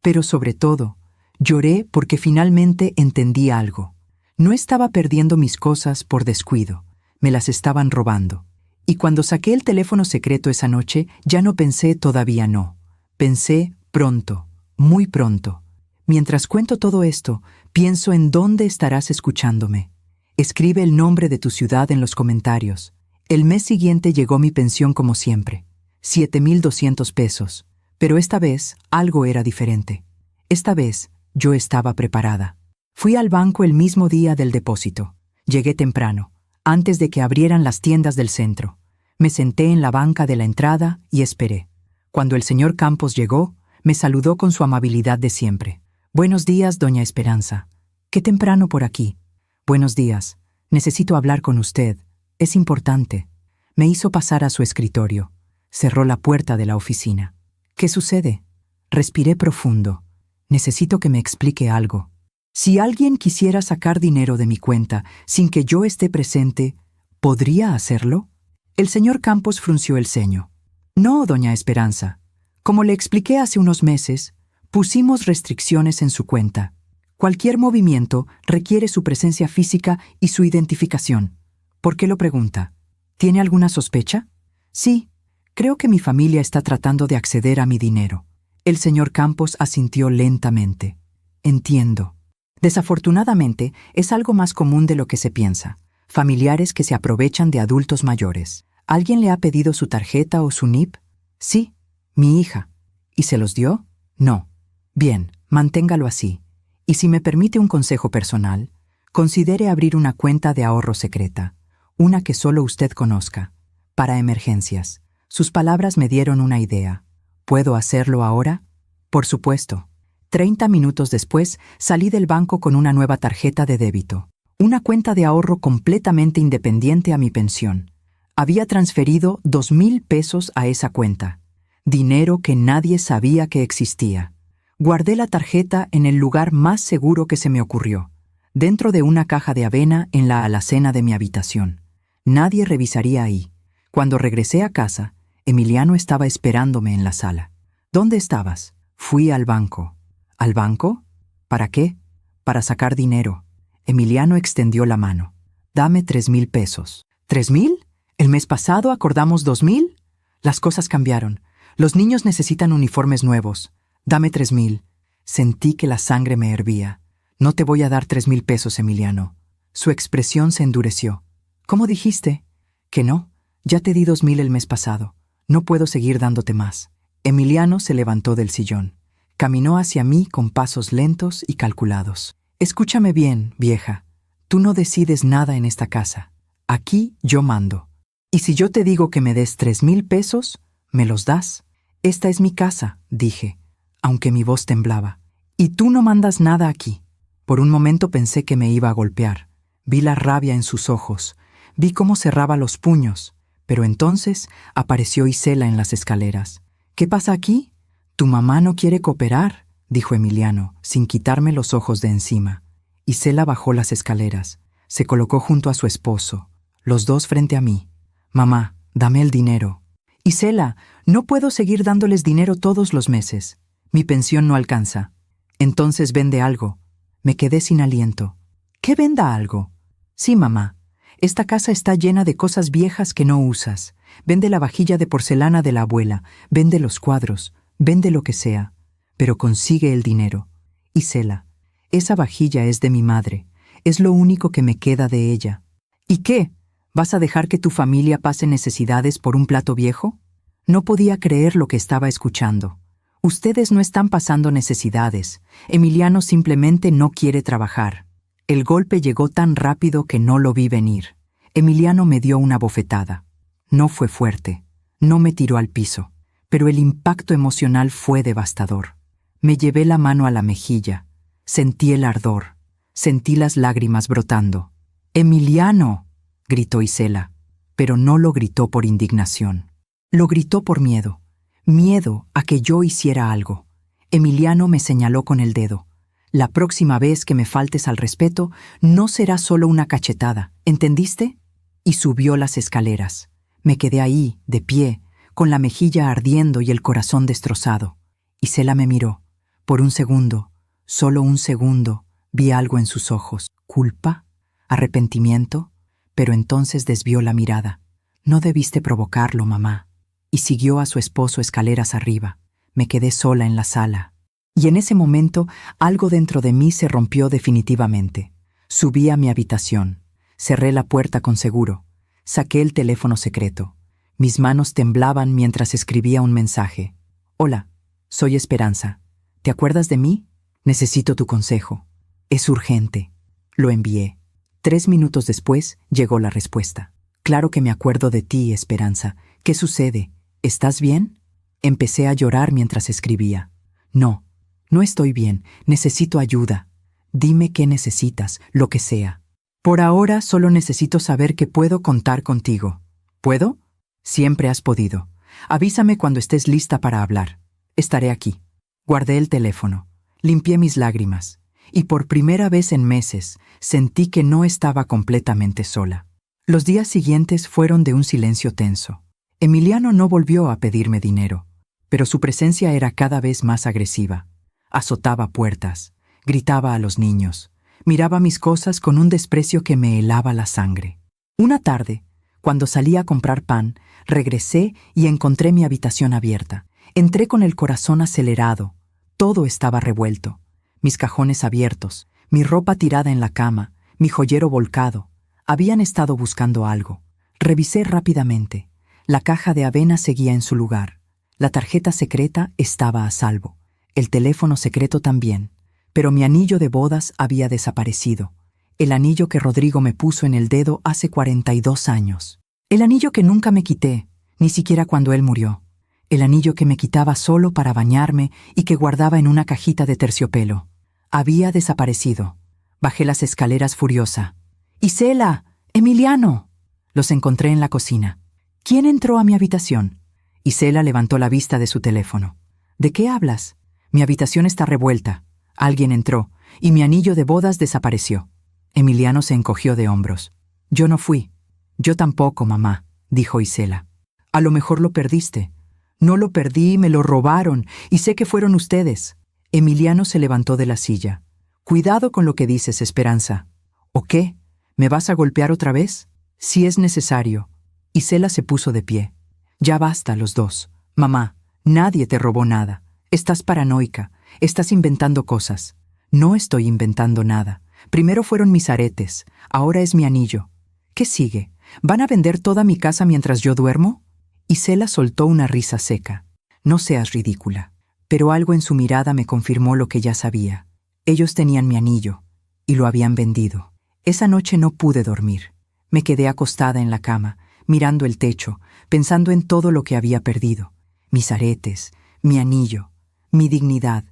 pero sobre todo, lloré porque finalmente entendí algo. No estaba perdiendo mis cosas por descuido, me las estaban robando, Y cuando saqué el teléfono secreto esa noche, ya no pensé todavía no. Pensé pronto, muy pronto. Mientras cuento todo esto, pienso en dónde estarás escuchándome. Escribe el nombre de tu ciudad en los comentarios. El mes siguiente llegó mi pensión como siempre, 7,200 pesos. Pero esta vez algo era diferente. Esta vez yo estaba preparada. Fui al banco el mismo día del depósito. Llegué temprano, antes de que abrieran las tiendas del centro. Me senté en la banca de la entrada y esperé. Cuando el señor Campos llegó, me saludó con su amabilidad de siempre. «Buenos días, doña Esperanza. Qué temprano por aquí». «Buenos días. Necesito hablar con usted. Es importante». Me hizo pasar a su escritorio. Cerró la puerta de la oficina. «¿Qué sucede?» Respiré profundo. «Necesito que me explique algo. Si alguien quisiera sacar dinero de mi cuenta sin que yo esté presente, ¿podría hacerlo?» El señor Campos frunció el ceño. «No, doña Esperanza. Como le expliqué hace unos meses, pusimos restricciones en su cuenta. Cualquier movimiento requiere su presencia física y su identificación». «¿Por qué lo pregunta? ¿Tiene alguna sospecha?» «Sí, creo que mi familia está tratando de acceder a mi dinero». El señor Campos asintió lentamente. «Entiendo. Desafortunadamente, es algo más común de lo que se piensa. Familiares que se aprovechan de adultos mayores. ¿Alguien le ha pedido su tarjeta o su NIP?» «Sí, mi hija». ¿Y se los dio?» «No». «Bien, manténgalo así. Y si me permite un consejo personal, considere abrir una cuenta de ahorro secreta, una que solo usted conozca, para emergencias». Sus palabras me dieron una idea. ¿Puedo hacerlo ahora? Por supuesto. 30 minutos después, salí del banco con una nueva tarjeta de débito. Una cuenta de ahorro completamente independiente a mi pensión. Había transferido 2,000 pesos a esa cuenta. Dinero que nadie sabía que existía. Guardé la tarjeta en el lugar más seguro que se me ocurrió, dentro de una caja de avena en la alacena de mi habitación. Nadie revisaría ahí. Cuando regresé a casa, Emiliano estaba esperándome en la sala. «¿Dónde estabas?» «Fui al banco». «¿Al banco? ¿Para qué?» «Para sacar dinero». Emiliano extendió la mano. «Dame 3,000 pesos». «¿3,000? ¿El mes pasado acordamos 2,000? Las cosas cambiaron. Los niños necesitan uniformes nuevos. Dame 3,000». Sentí que la sangre me hervía. «No te voy a dar 3,000 pesos, Emiliano». Su expresión se endureció. «¿Cómo dijiste?» «Que no. Ya te di 2,000 el mes pasado. No puedo seguir dándote más». Emiliano se levantó del sillón. Caminó hacia mí con pasos lentos y calculados. «Escúchame bien, vieja. Tú no decides nada en esta casa. Aquí yo mando. Y si yo te digo que me des 3,000 pesos, ¿me los das?» «Esta es mi casa», dije, aunque mi voz temblaba. «Y tú no mandas nada aquí». Por un momento pensé que me iba a golpear. Vi la rabia en sus ojos. Vi cómo cerraba los puños. Pero entonces apareció Isela en las escaleras. «¿Qué pasa aquí?» «Tu mamá no quiere cooperar», dijo Emiliano, sin quitarme los ojos de encima. Isela bajó las escaleras. Se colocó junto a su esposo, los dos frente a mí. «Mamá, dame el dinero». «Isela, no puedo seguir dándoles dinero todos los meses. Mi pensión no alcanza». «Entonces vende algo». Me quedé sin aliento. «¿Qué venda algo?» «Sí, mamá. Esta casa está llena de cosas viejas que no usas. Vende la vajilla de porcelana de la abuela, vende los cuadros, vende lo que sea. Pero consigue el dinero». «Isela, esa vajilla es de mi madre. Es lo único que me queda de ella». «¿Y qué? ¿Vas a dejar que tu familia pase necesidades por un plato viejo?» No podía creer lo que estaba escuchando. «Ustedes no están pasando necesidades. Emiliano simplemente no quiere trabajar». El golpe llegó tan rápido que no lo vi venir. Emiliano me dio una bofetada. No fue fuerte, no me tiró al piso, pero el impacto emocional fue devastador. Me llevé la mano a la mejilla, sentí el ardor, sentí las lágrimas brotando. «¡Emiliano!», gritó Isela, pero no lo gritó por indignación. Lo gritó por miedo, miedo a que yo hiciera algo. Emiliano me señaló con el dedo. «La próxima vez que me faltes al respeto, no será solo una cachetada, ¿entendiste?». Y subió las escaleras. Me quedé ahí, de pie, con la mejilla ardiendo y el corazón destrozado. Isela me miró. Por un segundo, solo un segundo, vi algo en sus ojos. ¿Culpa? ¿Arrepentimiento? Pero entonces desvió la mirada. No debiste provocarlo, mamá. Y siguió a su esposo escaleras arriba. Me quedé sola en la sala. Y en ese momento algo dentro de mí se rompió definitivamente. Subí a mi habitación. Cerré la puerta con seguro. Saqué el teléfono secreto. Mis manos temblaban mientras escribía un mensaje. Hola, soy Esperanza. ¿Te acuerdas de mí? Necesito tu consejo. Es urgente. Lo envié. 3 minutos después llegó la respuesta. Claro que me acuerdo de ti, Esperanza. ¿Qué sucede? ¿Estás bien? Empecé a llorar mientras escribía. No, no estoy bien. Necesito ayuda. Dime qué necesitas, lo que sea. Por ahora solo necesito saber que puedo contar contigo. ¿Puedo? Siempre has podido. Avísame cuando estés lista para hablar. Estaré aquí. Guardé el teléfono. Limpié mis lágrimas. Y por primera vez en meses sentí que no estaba completamente sola. Los días siguientes fueron de un silencio tenso. Emiliano no volvió a pedirme dinero, pero su presencia era cada vez más agresiva. Azotaba puertas, gritaba a los niños, miraba mis cosas con un desprecio que me helaba la sangre. Una tarde, cuando salí a comprar pan, regresé y encontré mi habitación abierta. Entré con el corazón acelerado. Todo estaba revuelto. Mis cajones abiertos, mi ropa tirada en la cama, mi joyero volcado. Habían estado buscando algo. Revisé rápidamente. La caja de avena seguía en su lugar. La tarjeta secreta estaba a salvo. El teléfono secreto también. Pero mi anillo de bodas había desaparecido. El anillo que Rodrigo me puso en el dedo hace 42 años. El anillo que nunca me quité, ni siquiera cuando él murió. El anillo que me quitaba solo para bañarme y que guardaba en una cajita de terciopelo. Había desaparecido. Bajé las escaleras furiosa. ¡Isela! ¡Emiliano! Los encontré en la cocina. ¿Quién entró a mi habitación? Isela levantó la vista de su teléfono. ¿De qué hablas? Mi habitación está revuelta. Alguien entró, y mi anillo de bodas desapareció. Emiliano se encogió de hombros. Yo no fui. Yo tampoco, mamá, dijo Isela. A lo mejor lo perdiste. No lo perdí, me lo robaron, y sé que fueron ustedes. Emiliano se levantó de la silla. Cuidado con lo que dices, Esperanza. ¿O qué? ¿Me vas a golpear otra vez? Si es necesario. Isela se puso de pie. Ya basta, los dos. Mamá, nadie te robó nada. Estás paranoica. Estás inventando cosas. No estoy inventando nada. Primero fueron mis aretes. Ahora es mi anillo. ¿Qué sigue? ¿Van a vender toda mi casa mientras yo duermo? Isela soltó una risa seca. No seas ridícula. Pero algo en su mirada me confirmó lo que ya sabía. Ellos tenían mi anillo. Y lo habían vendido. Esa noche no pude dormir. Me quedé acostada en la cama, mirando el techo, pensando en todo lo que había perdido. Mis aretes, mi anillo, mi dignidad,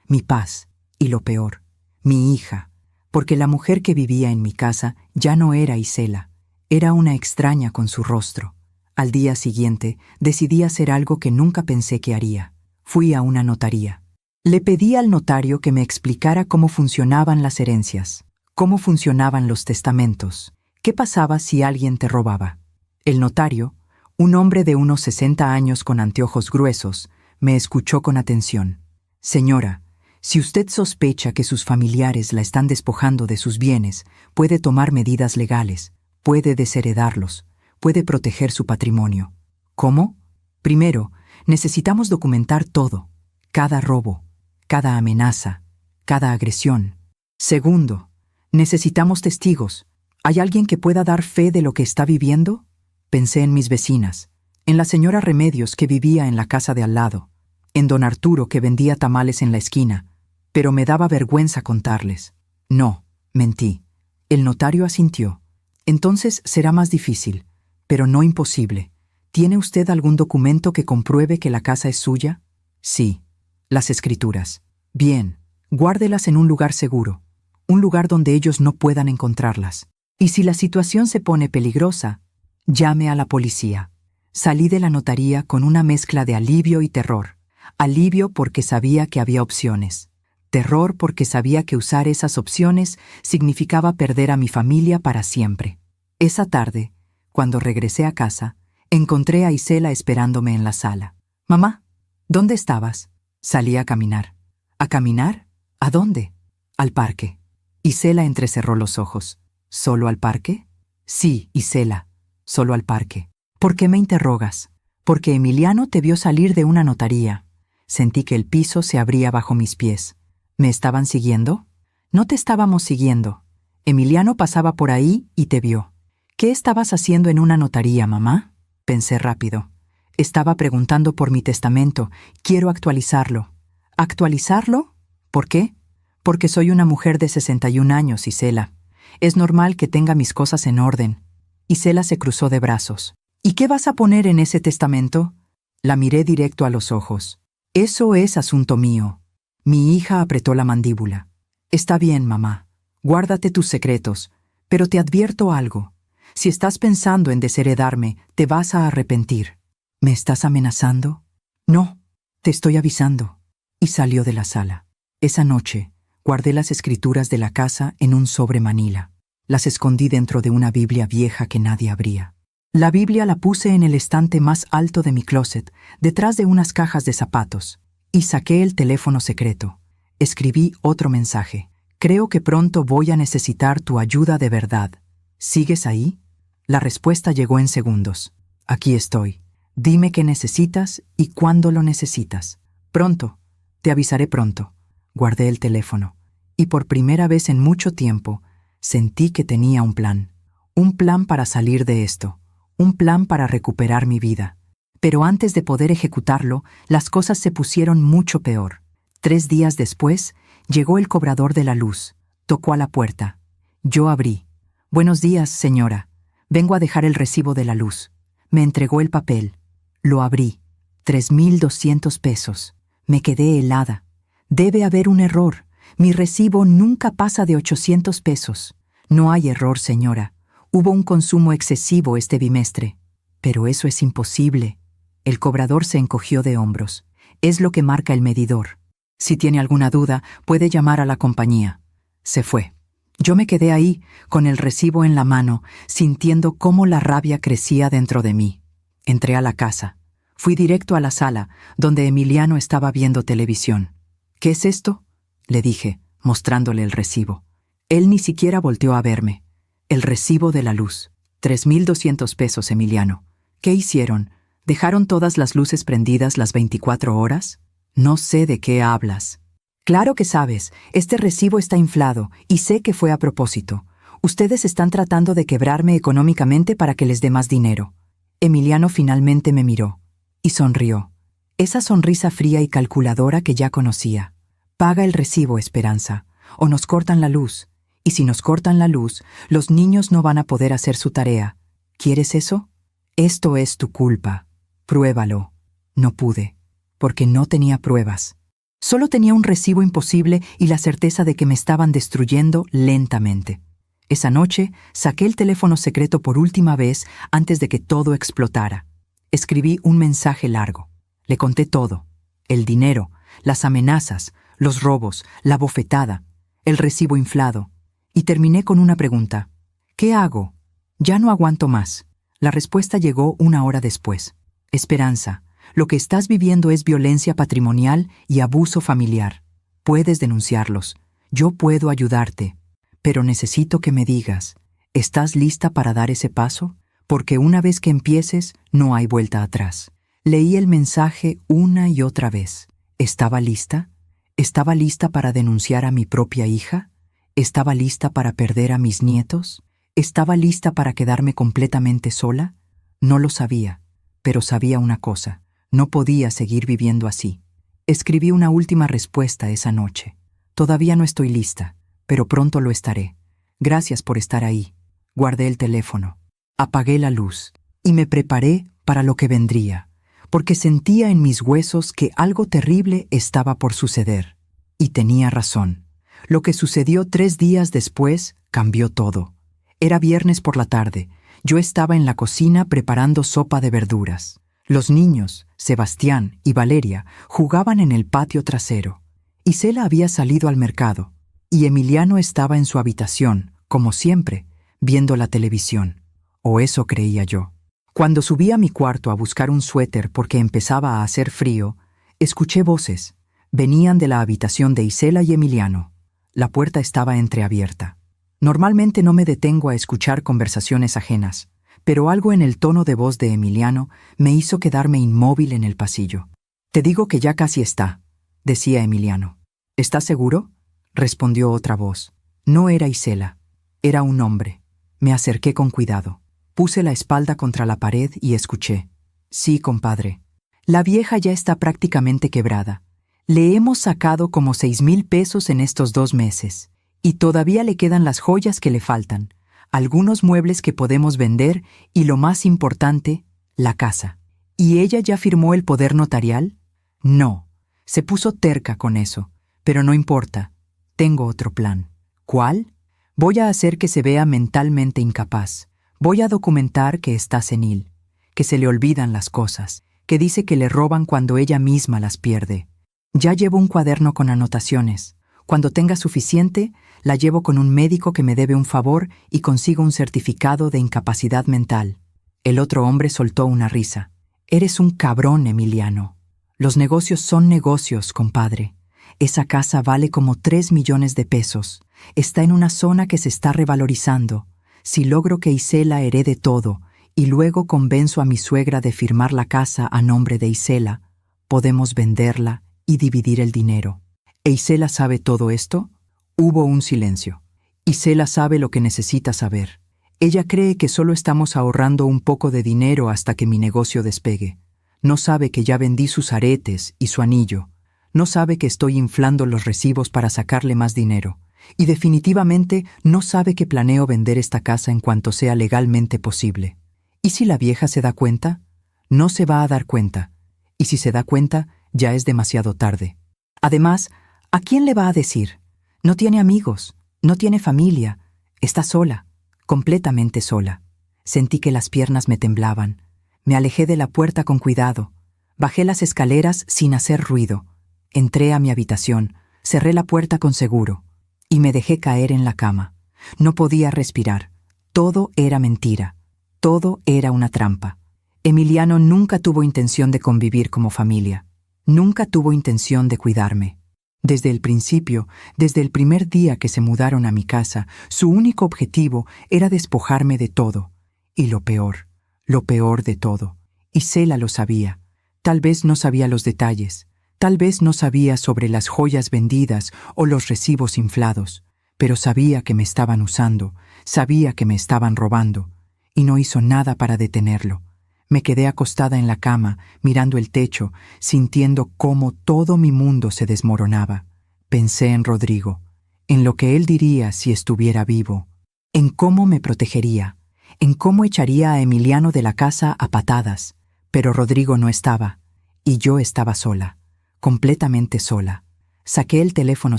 mi paz y lo peor, mi hija, porque la mujer que vivía en mi casa ya no era Isela, era una extraña con su rostro. Al día siguiente decidí hacer algo que nunca pensé que haría. Fui a una notaría. Le pedí al notario que me explicara cómo funcionaban las herencias, cómo funcionaban los testamentos, qué pasaba si alguien te robaba. El notario, un hombre de unos 60 años con anteojos gruesos, me escuchó con atención. Señora, si usted sospecha que sus familiares la están despojando de sus bienes, puede tomar medidas legales, puede desheredarlos, puede proteger su patrimonio. ¿Cómo? Primero, necesitamos documentar todo, cada robo, cada amenaza, cada agresión. Segundo, necesitamos testigos. ¿Hay alguien que pueda dar fe de lo que está viviendo? Pensé en mis vecinas, en la señora Remedios que vivía en la casa de al lado, en don Arturo que vendía tamales en la esquina, pero me daba vergüenza contarles. No, mentí. El notario asintió. Entonces será más difícil, pero no imposible. ¿Tiene usted algún documento que compruebe que la casa es suya? Sí, las escrituras. Bien, guárdelas en un lugar seguro, un lugar donde ellos no puedan encontrarlas. Y si la situación se pone peligrosa, llame a la policía. Salí de la notaría con una mezcla de alivio y terror. Alivio porque sabía que había opciones. Terror porque sabía que usar esas opciones significaba perder a mi familia para siempre. Esa tarde, cuando regresé a casa, encontré a Isela esperándome en la sala. «Mamá, ¿dónde estabas?» Salí a caminar. ¿A caminar? ¿A dónde? Al parque. Isela entrecerró los ojos. ¿Solo al parque? Sí, Isela, solo al parque. ¿Por qué me interrogas? Porque Emiliano te vio salir de una notaría. Sentí que el piso se abría bajo mis pies. ¿Me estaban siguiendo? No te estábamos siguiendo. Emiliano pasaba por ahí y te vio. ¿Qué estabas haciendo en una notaría, mamá? Pensé rápido. Estaba preguntando por mi testamento. Quiero actualizarlo. ¿Actualizarlo? ¿Por qué? Porque soy una mujer de 61 años, Isela. Es normal que tenga mis cosas en orden. Isela se cruzó de brazos. ¿Y qué vas a poner en ese testamento? La miré directo a los ojos. Eso es asunto mío. Mi hija apretó la mandíbula. Está bien, mamá. Guárdate tus secretos. Pero te advierto algo. Si estás pensando en desheredarme, te vas a arrepentir. ¿Me estás amenazando? No, te estoy avisando. Y salió de la sala. Esa noche, guardé las escrituras de la casa en un sobre manila. Las escondí dentro de una Biblia vieja que nadie abría. La Biblia la puse en el estante más alto de mi closet, detrás de unas cajas de zapatos, y saqué el teléfono secreto. Escribí otro mensaje. Creo que pronto voy a necesitar tu ayuda de verdad. ¿Sigues ahí? La respuesta llegó en segundos. Aquí estoy. Dime qué necesitas y cuándo lo necesitas. Pronto. Te avisaré pronto. Guardé el teléfono, y por primera vez en mucho tiempo, sentí que tenía un plan. Un plan para salir de esto. Un plan para recuperar mi vida. Pero antes de poder ejecutarlo, las cosas se pusieron mucho peor. 3 días después, llegó el cobrador de la luz. Tocó a la puerta. Yo abrí. Buenos días, señora. Vengo a dejar el recibo de la luz. Me entregó el papel. Lo abrí. 3,200 pesos. Me quedé helada. Debe haber un error. Mi recibo nunca pasa de 800 pesos. No hay error, señora. Hubo un consumo excesivo este bimestre. Pero eso es imposible. El cobrador se encogió de hombros. Es lo que marca el medidor. Si tiene alguna duda, puede llamar a la compañía. Se fue. Yo me quedé ahí, con el recibo en la mano, sintiendo cómo la rabia crecía dentro de mí. Entré a la casa. Fui directo a la sala, donde Emiliano estaba viendo televisión. ¿Qué es esto?, le dije, mostrándole el recibo. Él ni siquiera volteó a verme. El recibo de la luz. 3,200 pesos, Emiliano. ¿Qué hicieron? ¿Dejaron todas las luces prendidas las 24 horas? No sé de qué hablas. Claro que sabes. Este recibo está inflado y sé que fue a propósito. Ustedes están tratando de quebrarme económicamente para que les dé más dinero. Emiliano finalmente me miró y sonrió. Esa sonrisa fría y calculadora que ya conocía. Paga el recibo, Esperanza, o nos cortan la luz. Y si nos cortan la luz, los niños no van a poder hacer su tarea. ¿Quieres eso? Esto es tu culpa. Pruébalo. No pude, porque no tenía pruebas. Solo tenía un recibo imposible y la certeza de que me estaban destruyendo lentamente. Esa noche, saqué el teléfono secreto por última vez antes de que todo explotara. Escribí un mensaje largo. Le conté todo. El dinero, las amenazas, los robos, la bofetada, el recibo inflado. Y terminé con una pregunta. ¿Qué hago? Ya no aguanto más. La respuesta llegó 1 hora después. Esperanza, lo que estás viviendo es violencia patrimonial y abuso familiar. Puedes denunciarlos. Yo puedo ayudarte. Pero necesito que me digas, ¿estás lista para dar ese paso? Porque una vez que empieces, no hay vuelta atrás. Leí el mensaje una y otra vez. ¿Estaba lista? ¿Estaba lista para denunciar a mi propia hija? ¿Estaba lista para perder a mis nietos? ¿Estaba lista para quedarme completamente sola? No lo sabía, pero sabía una cosa. No podía seguir viviendo así. Escribí una última respuesta esa noche. Todavía no estoy lista, pero pronto lo estaré. Gracias por estar ahí. Guardé el teléfono. Apagué la luz y me preparé para lo que vendría, porque sentía en mis huesos que algo terrible estaba por suceder. Y tenía razón. Lo que sucedió 3 días después cambió todo. Era viernes por la tarde. Yo estaba en la cocina preparando sopa de verduras. Los niños, Sebastián y Valeria, jugaban en el patio trasero. Isela había salido al mercado, y Emiliano estaba en su habitación, como siempre, viendo la televisión. O eso creía yo. Cuando subí a mi cuarto a buscar un suéter porque empezaba a hacer frío, escuché voces. Venían de la habitación de Isela y Emiliano. La puerta estaba entreabierta. Normalmente no me detengo a escuchar conversaciones ajenas, pero algo en el tono de voz de Emiliano me hizo quedarme inmóvil en el pasillo. «Te digo que ya casi está», decía Emiliano. «¿Estás seguro?», respondió otra voz. No era Isela, era un hombre. Me acerqué con cuidado. Puse la espalda contra la pared y escuché. «Sí, compadre. La vieja ya está prácticamente quebrada. Le hemos sacado como 6,000 pesos en estos 2 meses. Y todavía le quedan las joyas que le faltan, algunos muebles que podemos vender y lo más importante, la casa». «¿Y ella ya firmó el poder notarial?». «No. Se puso terca con eso. Pero no importa. Tengo otro plan». «¿Cuál?». «Voy a hacer que se vea mentalmente incapaz. Voy a documentar que está senil, que se le olvidan las cosas, que dice que le roban cuando ella misma las pierde. Ya llevo un cuaderno con anotaciones. Cuando tenga suficiente, la llevo con un médico que me debe un favor y consigo un certificado de incapacidad mental». El otro hombre soltó una risa. «Eres un cabrón, Emiliano. Los negocios son negocios, compadre. Esa casa vale como 3 millones de pesos. Está en una zona que se está revalorizando. Si logro que Isela herede todo y luego convenzo a mi suegra de firmar la casa a nombre de Isela, podemos venderla y dividir el dinero». «¿E Isela sabe todo esto?». Hubo un silencio. «Isela sabe lo que necesita saber. Ella cree que solo estamos ahorrando un poco de dinero hasta que mi negocio despegue. No sabe que ya vendí sus aretes y su anillo. No sabe que estoy inflando los recibos para sacarle más dinero. Y definitivamente no sabe que planeo vender esta casa en cuanto sea legalmente posible. ¿Y si la vieja se da cuenta? No se va a dar cuenta. Y si se da cuenta, ya es demasiado tarde. Además, ¿a quién le va a decir? No tiene amigos, no tiene familia. Está sola, completamente sola». Sentí que las piernas me temblaban. Me alejé de la puerta con cuidado. Bajé las escaleras sin hacer ruido. Entré a mi habitación, cerré la puerta con seguro y me dejé caer en la cama. No podía respirar. Todo era mentira. Todo era una trampa. Emiliano nunca tuvo intención de convivir como familia. Nunca tuvo intención de cuidarme. Desde el principio, desde el primer día que se mudaron a mi casa, su único objetivo era despojarme de todo. Y lo peor de todo, Isela lo sabía. Tal vez no sabía los detalles. Tal vez no sabía sobre las joyas vendidas o los recibos inflados, pero sabía que me estaban usando, sabía que me estaban robando, y no hizo nada para detenerlo. Me quedé acostada en la cama, mirando el techo, sintiendo cómo todo mi mundo se desmoronaba. Pensé en Rodrigo, en lo que él diría si estuviera vivo, en cómo me protegería, en cómo echaría a Emiliano de la casa a patadas, pero Rodrigo no estaba, y yo estaba sola. Completamente sola. Saqué el teléfono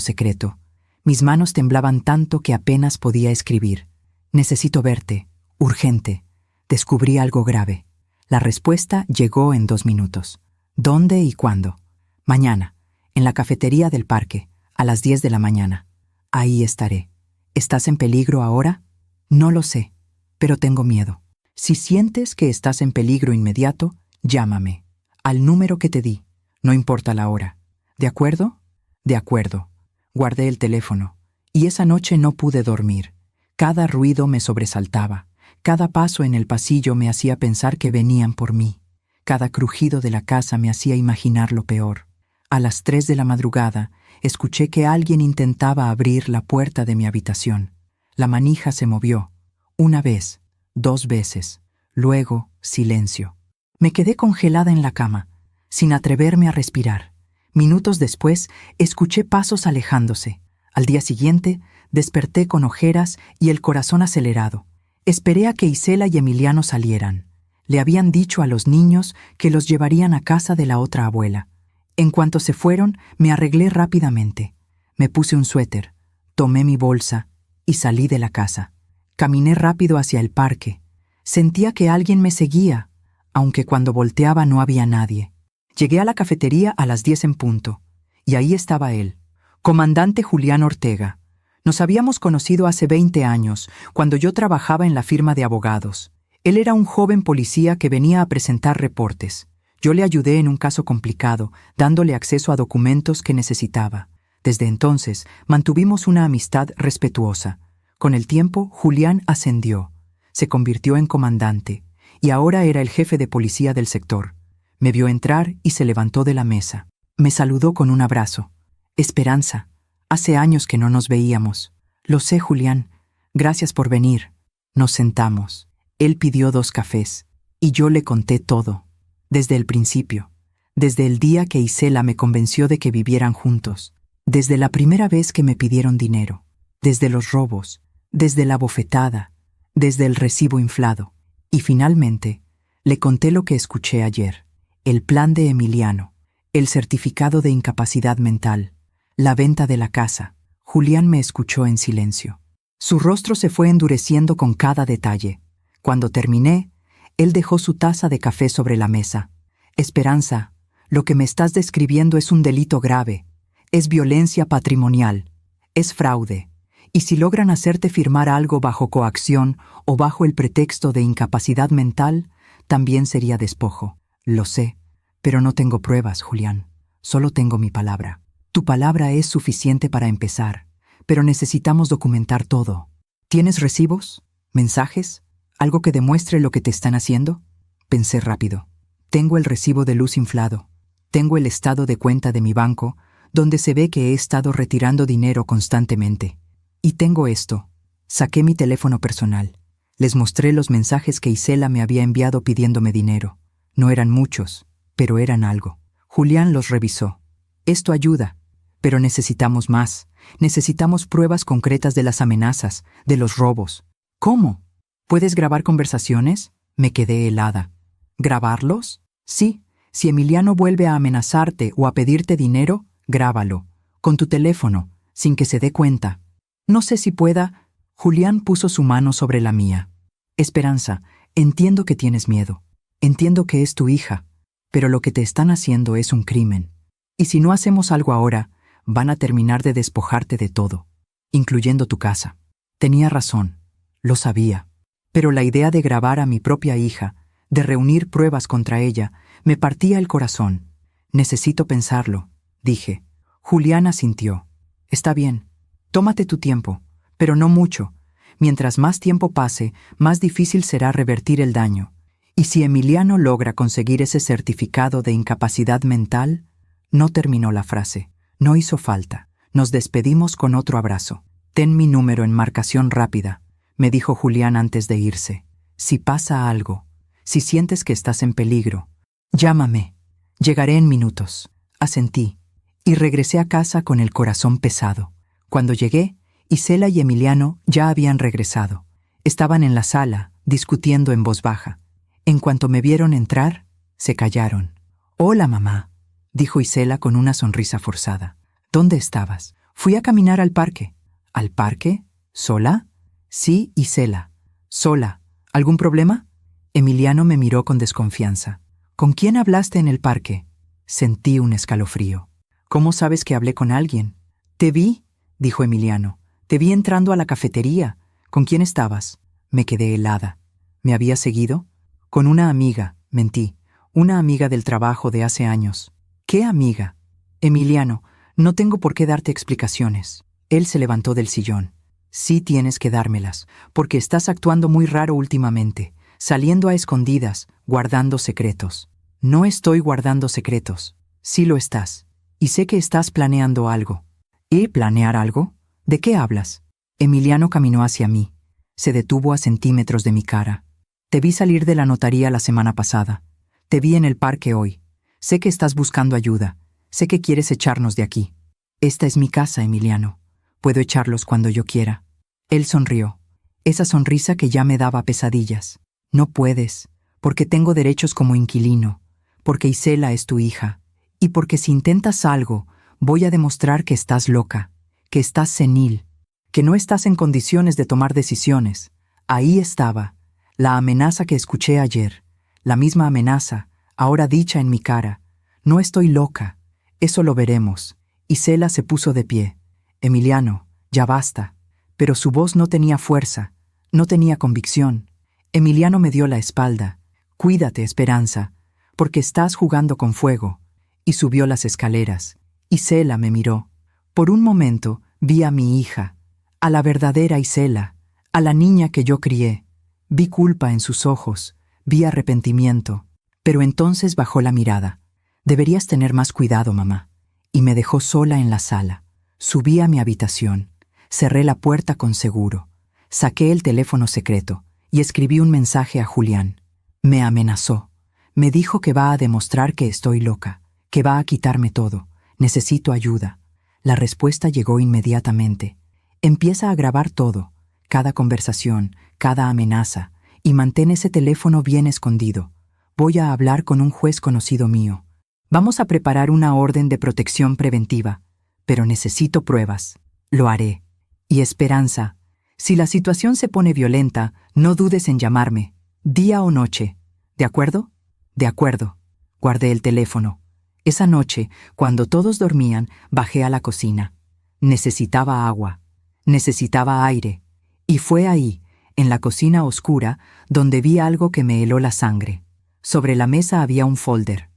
secreto. Mis manos temblaban tanto que apenas podía escribir. «Necesito verte. Urgente». Descubrí algo grave. La respuesta llegó en 2 minutos. «¿Dónde y cuándo?». «Mañana, en la cafetería del parque, a las 10 de la mañana. Ahí estaré». «¿Estás en peligro ahora?». «No lo sé, pero tengo miedo. Si sientes que estás en peligro inmediato, llámame. Al número que te di. No importa la hora. ¿De acuerdo?». «De acuerdo». Guardé el teléfono, y esa noche no pude dormir. Cada ruido me sobresaltaba. Cada paso en el pasillo me hacía pensar que venían por mí. Cada crujido de la casa me hacía imaginar lo peor. A las 3 de la madrugada, escuché que alguien intentaba abrir la puerta de mi habitación. La manija se movió. 1 vez, 2 veces. Luego, silencio. Me quedé congelada en la cama, sin atreverme a respirar. Minutos después, escuché pasos alejándose. Al día siguiente, desperté con ojeras y el corazón acelerado. Esperé a que Isela y Emiliano salieran. Le habían dicho a los niños que los llevarían a casa de la otra abuela. En cuanto se fueron, me arreglé rápidamente. Me puse un suéter, tomé mi bolsa y salí de la casa. Caminé rápido hacia el parque. Sentía que alguien me seguía, aunque cuando volteaba no había nadie. Llegué a la cafetería a las 10 en punto, y ahí estaba él, comandante Julián Ortega. Nos habíamos conocido hace 20 años, cuando yo trabajaba en la firma de abogados. Él era un joven policía que venía a presentar reportes. Yo le ayudé en un caso complicado, dándole acceso a documentos que necesitaba. Desde entonces, mantuvimos una amistad respetuosa. Con el tiempo, Julián ascendió. Se convirtió en comandante y ahora era el jefe de policía del sector. Me vio entrar y se levantó de la mesa. Me saludó con un abrazo. Esperanza, hace años que no nos veíamos. Lo sé, Julián. Gracias por venir. Nos sentamos. Él pidió 2 cafés y yo le conté todo. Desde el principio. Desde el día que Isela me convenció de que vivieran juntos. Desde la primera vez que me pidieron dinero. Desde los robos. Desde la bofetada. Desde el recibo inflado. Y finalmente, le conté lo que escuché ayer. El plan de Emiliano. El certificado de incapacidad mental. La venta de la casa. Julián me escuchó en silencio. Su rostro se fue endureciendo con cada detalle. Cuando terminé, él dejó su taza de café sobre la mesa. Esperanza, lo que me estás describiendo es un delito grave. Es violencia patrimonial. Es fraude. Y si logran hacerte firmar algo bajo coacción o bajo el pretexto de incapacidad mental, también sería despojo. Lo sé, pero no tengo pruebas, Julián. Solo tengo mi palabra. Tu palabra es suficiente para empezar, pero necesitamos documentar todo. ¿Tienes recibos? ¿Mensajes? ¿Algo que demuestre lo que te están haciendo? Pensé rápido. Tengo el recibo de luz inflado. Tengo el estado de cuenta de mi banco, donde se ve que he estado retirando dinero constantemente. Y tengo esto. Saqué mi teléfono personal. Les mostré los mensajes que Isela me había enviado pidiéndome dinero. No eran muchos, pero eran algo. Julián los revisó. Esto ayuda, pero necesitamos más. Necesitamos pruebas concretas de las amenazas, de los robos. ¿Cómo? ¿Puedes grabar conversaciones? Me quedé helada. ¿Grabarlos? Sí. Si Emiliano vuelve a amenazarte o a pedirte dinero, grábalo. Con tu teléfono, sin que se dé cuenta. No sé si pueda. Julián puso su mano sobre la mía. Esperanza, entiendo que tienes miedo. Entiendo que es tu hija. Pero lo que te están haciendo es un crimen. Y si no hacemos algo ahora, van a terminar de despojarte de todo, incluyendo tu casa. Tenía razón. Lo sabía. Pero la idea de grabar a mi propia hija, de reunir pruebas contra ella, me partía el corazón. Necesito pensarlo, dije. Julián asintió. Está bien. Tómate tu tiempo, pero no mucho. Mientras más tiempo pase, más difícil será revertir el daño. Y si Emiliano logra conseguir ese certificado de incapacidad mental... No terminó la frase. No hizo falta. Nos despedimos con otro abrazo. Ten mi número en marcación rápida, me dijo Julián antes de irse. Si pasa algo, si sientes que estás en peligro, llámame. Llegaré en minutos. Asentí. Y regresé a casa con el corazón pesado. Cuando llegué, Isela y Emiliano ya habían regresado. Estaban en la sala, discutiendo en voz baja. En cuanto me vieron entrar, se callaron. «Hola, mamá», dijo Isela con una sonrisa forzada. «¿Dónde estabas?» «Fui a caminar al parque». «¿Al parque? ¿Sola?» «Sí, Isela. Sola. ¿Algún problema?» Emiliano me miró con desconfianza. «¿Con quién hablaste en el parque?» Sentí un escalofrío. «¿Cómo sabes que hablé con alguien?» «Te vi», dijo Emiliano. «Te vi entrando a la cafetería. ¿Con quién estabas?» Me quedé helada. ¿Me había seguido? «Con una amiga», mentí. «Una amiga del trabajo de hace años». «¿Qué amiga?» «Emiliano, no tengo por qué darte explicaciones». Él se levantó del sillón. «Sí tienes que dármelas, porque estás actuando muy raro últimamente, saliendo a escondidas, guardando secretos». «No estoy guardando secretos». «Sí lo estás. Y sé que estás planeando algo». «¿Y planear algo? ¿De qué hablas?» Emiliano caminó hacia mí. Se detuvo a centímetros de mi cara. «Te vi salir de la notaría la semana pasada. Te vi en el parque hoy. Sé que estás buscando ayuda. Sé que quieres echarnos de aquí». «Esta es mi casa, Emiliano. Puedo echarlos cuando yo quiera». Él sonrió. Esa sonrisa que ya me daba pesadillas. «No puedes, porque tengo derechos como inquilino, porque Isela es tu hija, y porque si intentas algo, voy a demostrar que estás loca, que estás senil, que no estás en condiciones de tomar decisiones». Ahí estaba, la amenaza que escuché ayer, la misma amenaza, ahora dicha en mi cara. «No estoy loca. Eso lo veremos». Isela se puso de pie. «Emiliano, ya basta». Pero su voz no tenía fuerza, no tenía convicción. Emiliano me dio la espalda. «Cuídate, Esperanza, porque estás jugando con fuego». Y subió las escaleras. Isela me miró. Por un momento vi a mi hija, a la verdadera Isela, a la niña que yo crié. Vi culpa en sus ojos, vi arrepentimiento, pero entonces bajó la mirada. Deberías tener más cuidado, mamá. Y me dejó sola en la sala. Subí a mi habitación, cerré la puerta con seguro, saqué el teléfono secreto y escribí un mensaje a Julián. Me amenazó. Me dijo que va a demostrar que estoy loca, que va a quitarme todo. Necesito ayuda. La respuesta llegó inmediatamente. Empieza a grabar todo, cada conversación, cada amenaza, y mantén ese teléfono bien escondido. Voy a hablar con un juez conocido mío. Vamos a preparar una orden de protección preventiva, pero necesito pruebas. Lo haré. Y Esperanza, si la situación se pone violenta, no dudes en llamarme, día o noche. ¿De acuerdo? De acuerdo. Guardé el teléfono. Esa noche, cuando todos dormían, bajé a la cocina. Necesitaba agua. Necesitaba aire. Y fue ahí, en la cocina oscura, donde vi algo que me heló la sangre. Sobre la mesa había un folder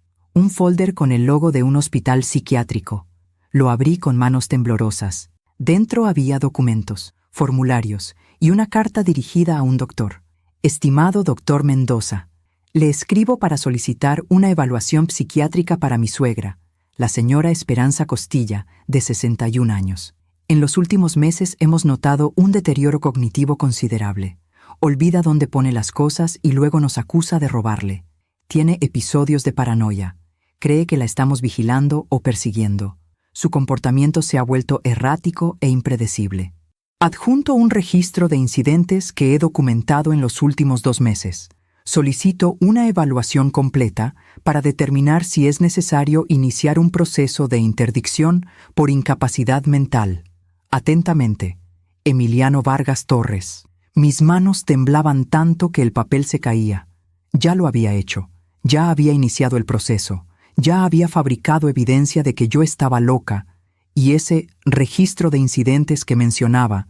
con el logo de un hospital psiquiátrico. Lo abrí con manos temblorosas. Dentro había documentos, formularios y una carta dirigida a un doctor. Estimado doctor Mendoza, le escribo para solicitar una evaluación psiquiátrica para mi suegra, la señora Esperanza Costilla, de 61 años. En los últimos meses hemos notado un deterioro cognitivo considerable. Olvida dónde pone las cosas y luego nos acusa de robarle. Tiene episodios de paranoia. Cree que la estamos vigilando o persiguiendo. Su comportamiento se ha vuelto errático e impredecible. Adjunto un registro de incidentes que he documentado en los últimos 2 meses. Solicito una evaluación completa para determinar si es necesario iniciar un proceso de interdicción por incapacidad mental. Atentamente, Emiliano Vargas Torres. Mis manos temblaban tanto que el papel se caía. Ya lo había hecho. Ya había iniciado el proceso. Ya había fabricado evidencia de que yo estaba loca, y ese registro de incidentes que mencionaba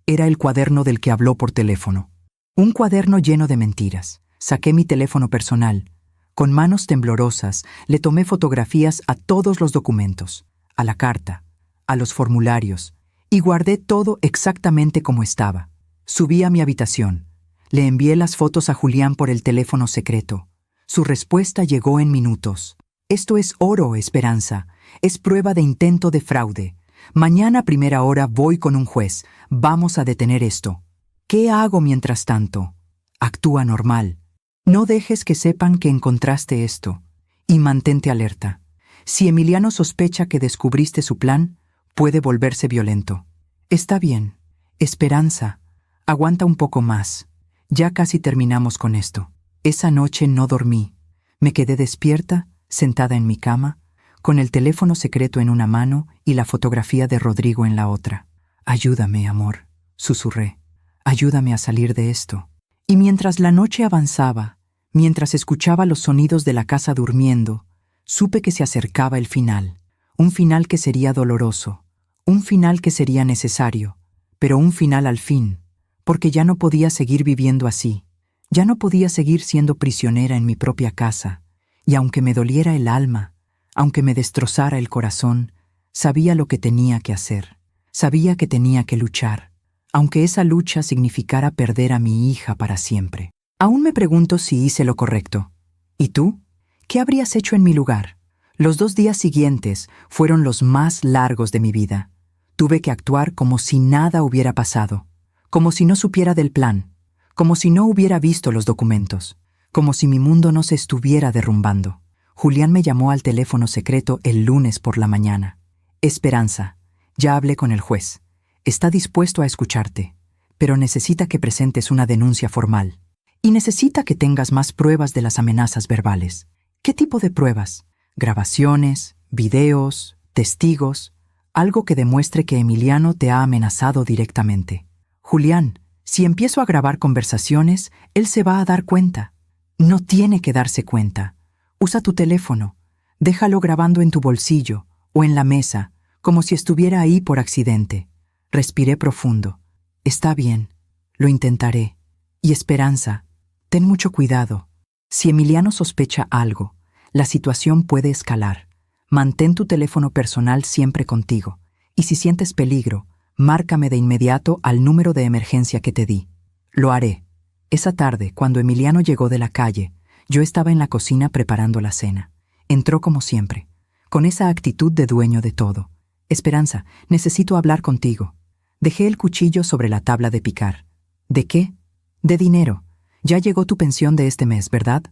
era el cuaderno del que habló por teléfono. Un cuaderno lleno de mentiras. Saqué mi teléfono personal. Con manos temblorosas le tomé fotografías a todos los documentos, a la carta, a los formularios, y guardé todo exactamente como estaba. Subí a mi habitación. Le envié las fotos a Julián por el teléfono secreto. Su respuesta llegó en minutos. Esto es oro, Esperanza. Es prueba de intento de fraude. Mañana a primera hora voy con un juez. Vamos a detener esto. ¿Qué hago mientras tanto? Actúa normal. No dejes que sepan que encontraste esto. Y mantente alerta. Si Emiliano sospecha que descubriste su plan, puede volverse violento. Está bien. Esperanza, aguanta un poco más. Ya casi terminamos con esto. Esa noche no dormí. Me quedé despierta, sentada en mi cama, con el teléfono secreto en una mano y la fotografía de Rodrigo en la otra. Ayúdame, amor, susurré. Ayúdame a salir de esto. Y mientras la noche avanzaba, mientras escuchaba los sonidos de la casa durmiendo, supe que se acercaba el final. Un final que sería doloroso, un final que sería necesario, pero un final al fin, porque ya no podía seguir viviendo así. Ya no podía seguir siendo prisionera en mi propia casa. Y aunque me doliera el alma, aunque me destrozara el corazón, sabía lo que tenía que hacer. Sabía que tenía que luchar, aunque esa lucha significara perder a mi hija para siempre. Aún me pregunto si hice lo correcto. ¿Y tú? ¿Qué habrías hecho en mi lugar? Los 2 días siguientes fueron los más largos de mi vida. Tuve que actuar como si nada hubiera pasado, como si no supiera del plan, como si no hubiera visto los documentos. Como si mi mundo no se estuviera derrumbando. Julián me llamó al teléfono secreto el lunes por la mañana. Esperanza, ya hablé con el juez. Está dispuesto a escucharte, pero necesita que presentes una denuncia formal. Y necesita que tengas más pruebas de las amenazas verbales. ¿Qué tipo de pruebas? Grabaciones, videos, testigos, algo que demuestre que Emiliano te ha amenazado directamente. Julián, si empiezo a grabar conversaciones, él se va a dar cuenta. No tiene que darse cuenta. Usa tu teléfono. Déjalo grabando en tu bolsillo o en la mesa, como si estuviera ahí por accidente. Respiré profundo. Está bien. Lo intentaré. Y Esperanza, ten mucho cuidado. Si Emiliano sospecha algo, la situación puede escalar. Mantén tu teléfono personal siempre contigo. Y si sientes peligro, márcame de inmediato al número de emergencia que te di. Lo haré. Esa tarde, cuando Emiliano llegó de la calle, yo estaba en la cocina preparando la cena. Entró como siempre, con esa actitud de dueño de todo. Esperanza, necesito hablar contigo. Dejé el cuchillo sobre la tabla de picar. ¿De qué? De dinero. Ya llegó tu pensión de este mes, ¿verdad?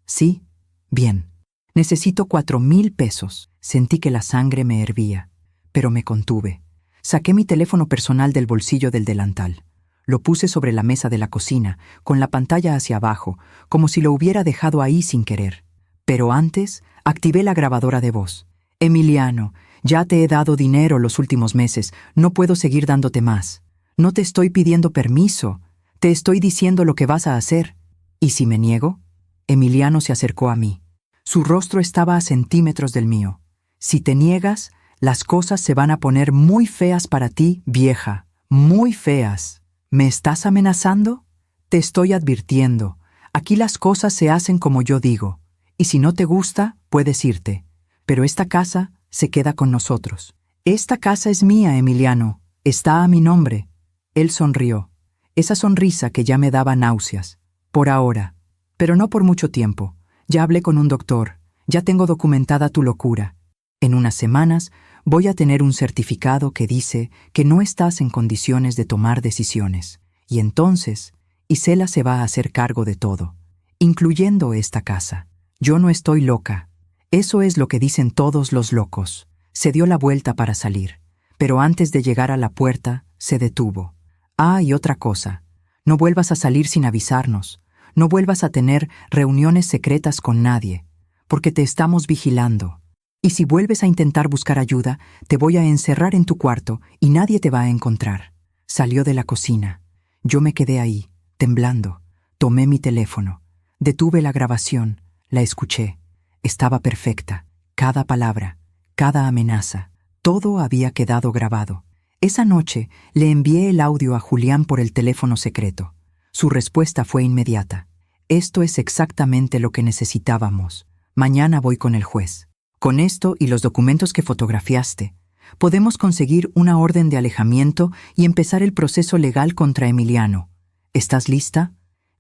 Sí. Bien. Necesito 4,000 pesos. Sentí que la sangre me hervía, pero me contuve. Saqué mi teléfono personal del bolsillo del delantal. Lo puse sobre la mesa de la cocina, con la pantalla hacia abajo, como si lo hubiera dejado ahí sin querer. Pero antes, activé la grabadora de voz. Emiliano, ya te he dado dinero los últimos meses, no puedo seguir dándote más. No te estoy pidiendo permiso, te estoy diciendo lo que vas a hacer. ¿Y si me niego? Emiliano se acercó a mí. Su rostro estaba a centímetros del mío. Si te niegas, las cosas se van a poner muy feas para ti, vieja, muy feas. ¿Me estás amenazando? Te estoy advirtiendo. Aquí las cosas se hacen como yo digo. Y si no te gusta, puedes irte. Pero esta casa se queda con nosotros. Esta casa es mía, Emiliano. Está a mi nombre. Él sonrió. Esa sonrisa que ya me daba náuseas. Por ahora. Pero no por mucho tiempo. Ya hablé con un doctor. Ya tengo documentada tu locura. En unas semanas voy a tener un certificado que dice que no estás en condiciones de tomar decisiones. Y entonces, Isela se va a hacer cargo de todo, incluyendo esta casa. Yo no estoy loca. Eso es lo que dicen todos los locos. Se dio la vuelta para salir, pero antes de llegar a la puerta, se detuvo. Ah, y otra cosa. No vuelvas a salir sin avisarnos. No vuelvas a tener reuniones secretas con nadie, porque te estamos vigilando. Y si vuelves a intentar buscar ayuda, te voy a encerrar en tu cuarto y nadie te va a encontrar. Salió de la cocina. Yo me quedé ahí, temblando. Tomé mi teléfono. Detuve la grabación. La escuché. Estaba perfecta. Cada palabra, cada amenaza. Todo había quedado grabado. Esa noche le envié el audio a Julián por el teléfono secreto. Su respuesta fue inmediata. Esto es exactamente lo que necesitábamos. Mañana voy con el juez. Con esto y los documentos que fotografiaste, podemos conseguir una orden de alejamiento y empezar el proceso legal contra Emiliano. ¿Estás lista?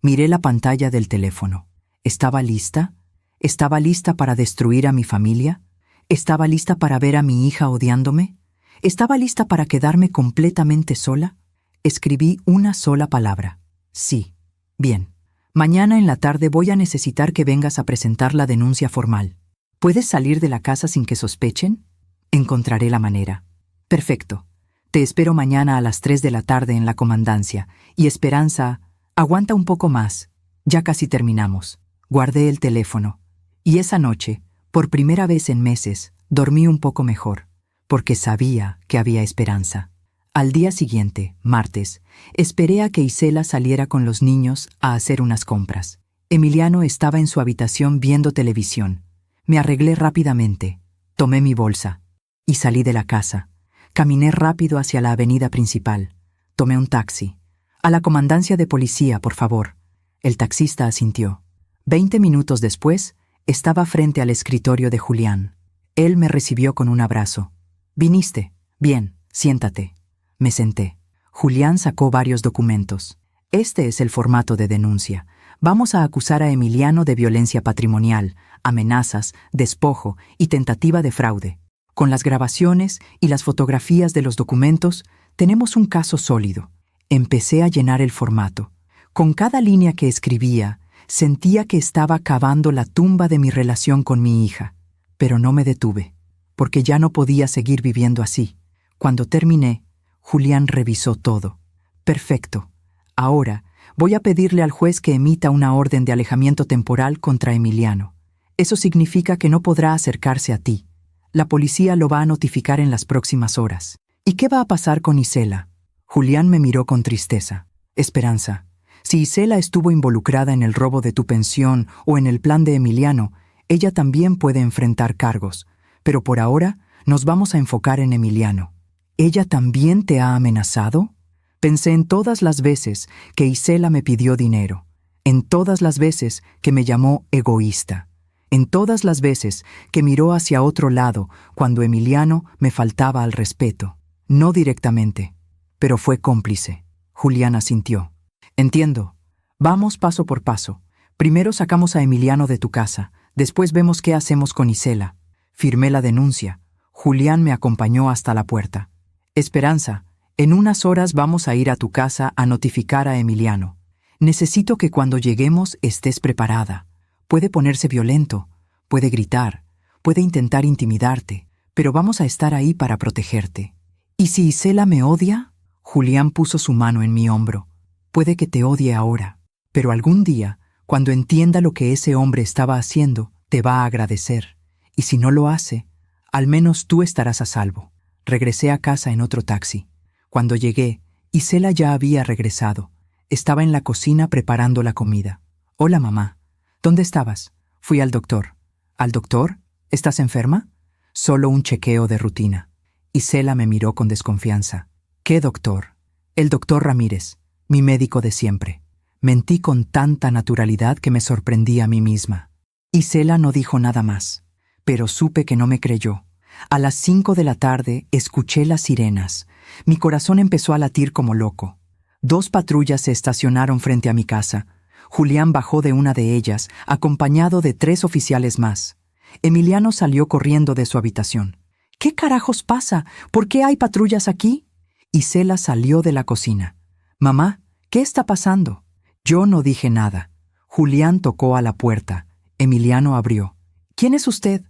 Miré la pantalla del teléfono. ¿Estaba lista? ¿Estaba lista para destruir a mi familia? ¿Estaba lista para ver a mi hija odiándome? ¿Estaba lista para quedarme completamente sola? Escribí una sola palabra. Sí. Bien. Mañana en la tarde voy a necesitar que vengas a presentar la denuncia formal. ¿Puedes salir de la casa sin que sospechen? Encontraré la manera. Perfecto. Te espero mañana a las 3 de la tarde en la comandancia. Y Esperanza, aguanta un poco más. Ya casi terminamos. Guardé el teléfono. Y esa noche, por primera vez en meses, dormí un poco mejor, porque sabía que había esperanza. Al día siguiente, martes, esperé a que Isela saliera con los niños a hacer unas compras. Emiliano estaba en su habitación viendo televisión. Me arreglé rápidamente, tomé mi bolsa y salí de la casa. Caminé rápido hacia la avenida principal. Tomé un taxi. A la comandancia de policía, por favor. El taxista asintió. 20 minutos después, estaba frente al escritorio de Julián. Él me recibió con un abrazo. «¿Viniste? Bien, siéntate». Me senté. Julián sacó varios documentos. Este es el formato de denuncia. Vamos a acusar a Emiliano de violencia patrimonial, amenazas, despojo y tentativa de fraude. Con las grabaciones y las fotografías de los documentos, tenemos un caso sólido. Empecé a llenar el formato. Con cada línea que escribía, sentía que estaba cavando la tumba de mi relación con mi hija. Pero no me detuve, porque ya no podía seguir viviendo así. Cuando terminé, Julián revisó todo. Perfecto. Ahora voy a pedirle al juez que emita una orden de alejamiento temporal contra Emiliano. Eso significa que no podrá acercarse a ti. La policía lo va a notificar en las próximas horas. ¿Y qué va a pasar con Isela? Julián me miró con tristeza. Esperanza, si Isela estuvo involucrada en el robo de tu pensión o en el plan de Emiliano, ella también puede enfrentar cargos. Pero por ahora nos vamos a enfocar en Emiliano. ¿Ella también te ha amenazado? Pensé en todas las veces que Isela me pidió dinero, en todas las veces que me llamó egoísta, en todas las veces que miró hacia otro lado cuando Emiliano me faltaba al respeto. No directamente, pero fue cómplice. Julián asintió. Entiendo. Vamos paso por paso. Primero sacamos a Emiliano de tu casa, después vemos qué hacemos con Isela. Firmé la denuncia. Julián me acompañó hasta la puerta. Esperanza, en unas horas vamos a ir a tu casa a notificar a Emiliano. Necesito que cuando lleguemos estés preparada. Puede ponerse violento, puede gritar, puede intentar intimidarte, pero vamos a estar ahí para protegerte. ¿Y si Isela me odia? Julián puso su mano en mi hombro. Puede que te odie ahora, pero algún día, cuando entienda lo que ese hombre estaba haciendo, te va a agradecer. Y si no lo hace, al menos tú estarás a salvo. Regresé a casa en otro taxi. Cuando llegué, Isela ya había regresado. Estaba en la cocina preparando la comida. Hola, mamá. ¿Dónde estabas? Fui al doctor. ¿Al doctor? ¿Estás enferma? Solo un chequeo de rutina. Isela me miró con desconfianza. ¿Qué doctor? El doctor Ramírez, mi médico de siempre. Mentí con tanta naturalidad que me sorprendí a mí misma. Isela no dijo nada más, pero supe que no me creyó. A las 5 de la tarde escuché las sirenas. Mi corazón empezó a latir como loco. 2 patrullas se estacionaron frente a mi casa. Julián bajó de una de ellas, acompañado de 3 oficiales más. Emiliano salió corriendo de su habitación. ¿Qué carajos pasa? ¿Por qué hay patrullas aquí? Isela salió de la cocina. Mamá, ¿qué está pasando? Yo no dije nada. Julián tocó a la puerta. Emiliano abrió. ¿Quién es usted?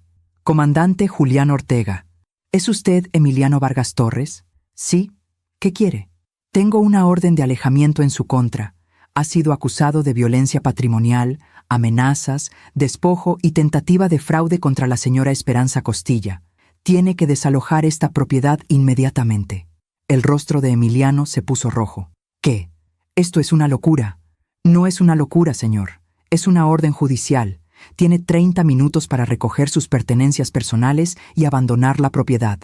Comandante Julián Ortega. ¿Es usted Emiliano Vargas Torres? Sí. ¿Qué quiere? Tengo una orden de alejamiento en su contra. Ha sido acusado de violencia patrimonial, amenazas, despojo y tentativa de fraude contra la señora Esperanza Costilla. Tiene que desalojar esta propiedad inmediatamente. El rostro de Emiliano se puso rojo. ¿Qué? Esto es una locura. No es una locura, señor. Es una orden judicial. Tiene 30 minutos para recoger sus pertenencias personales y abandonar la propiedad.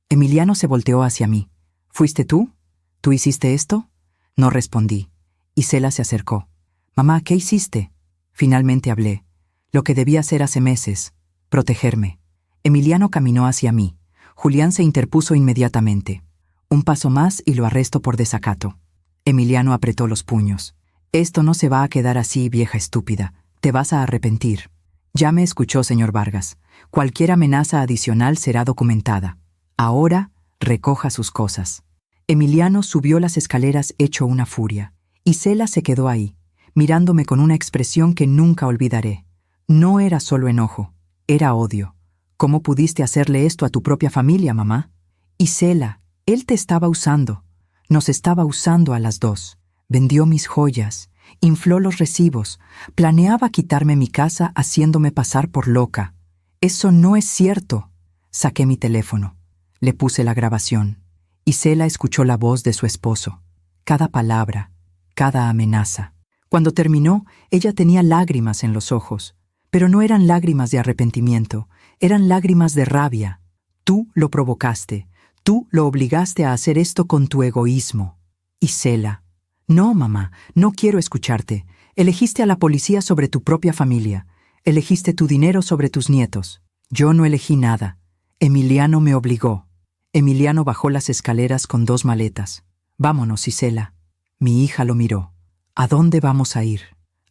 Emiliano se volteó hacia mí. ¿Fuiste tú? ¿Tú hiciste esto? No respondí. Isela se acercó. Mamá, ¿qué hiciste? Finalmente hablé. Lo que debía hacer hace meses. Protegerme. Emiliano caminó hacia mí. Julián se interpuso inmediatamente. Un paso más y lo arresto por desacato. Emiliano apretó los puños. Esto no se va a quedar así, vieja estúpida. Te vas a arrepentir. Ya me escuchó, señor Vargas. Cualquier amenaza adicional será documentada. Ahora, recoja sus cosas. Emiliano subió las escaleras hecho una furia. Isela se quedó ahí, mirándome con una expresión que nunca olvidaré. No era solo enojo, era odio. ¿Cómo pudiste hacerle esto a tu propia familia, mamá? Isela, él te estaba usando. Nos estaba usando a las 2. Vendió mis joyas, infló los recibos, planeaba quitarme mi casa haciéndome pasar por loca. Eso no es cierto. Saqué mi teléfono. Le puse la grabación. Isela escuchó la voz de su esposo. Cada palabra, cada amenaza. Cuando terminó, ella tenía lágrimas en los ojos. Pero no eran lágrimas de arrepentimiento, eran lágrimas de rabia. Tú lo provocaste, tú lo obligaste a hacer esto con tu egoísmo. Isela. No, mamá, no quiero escucharte. Elegiste a la policía sobre tu propia familia. Elegiste tu dinero sobre tus nietos. Yo no elegí nada. Emiliano me obligó. Emiliano bajó las escaleras con 2 maletas. Vámonos, Isela. Mi hija lo miró. ¿A dónde vamos a ir?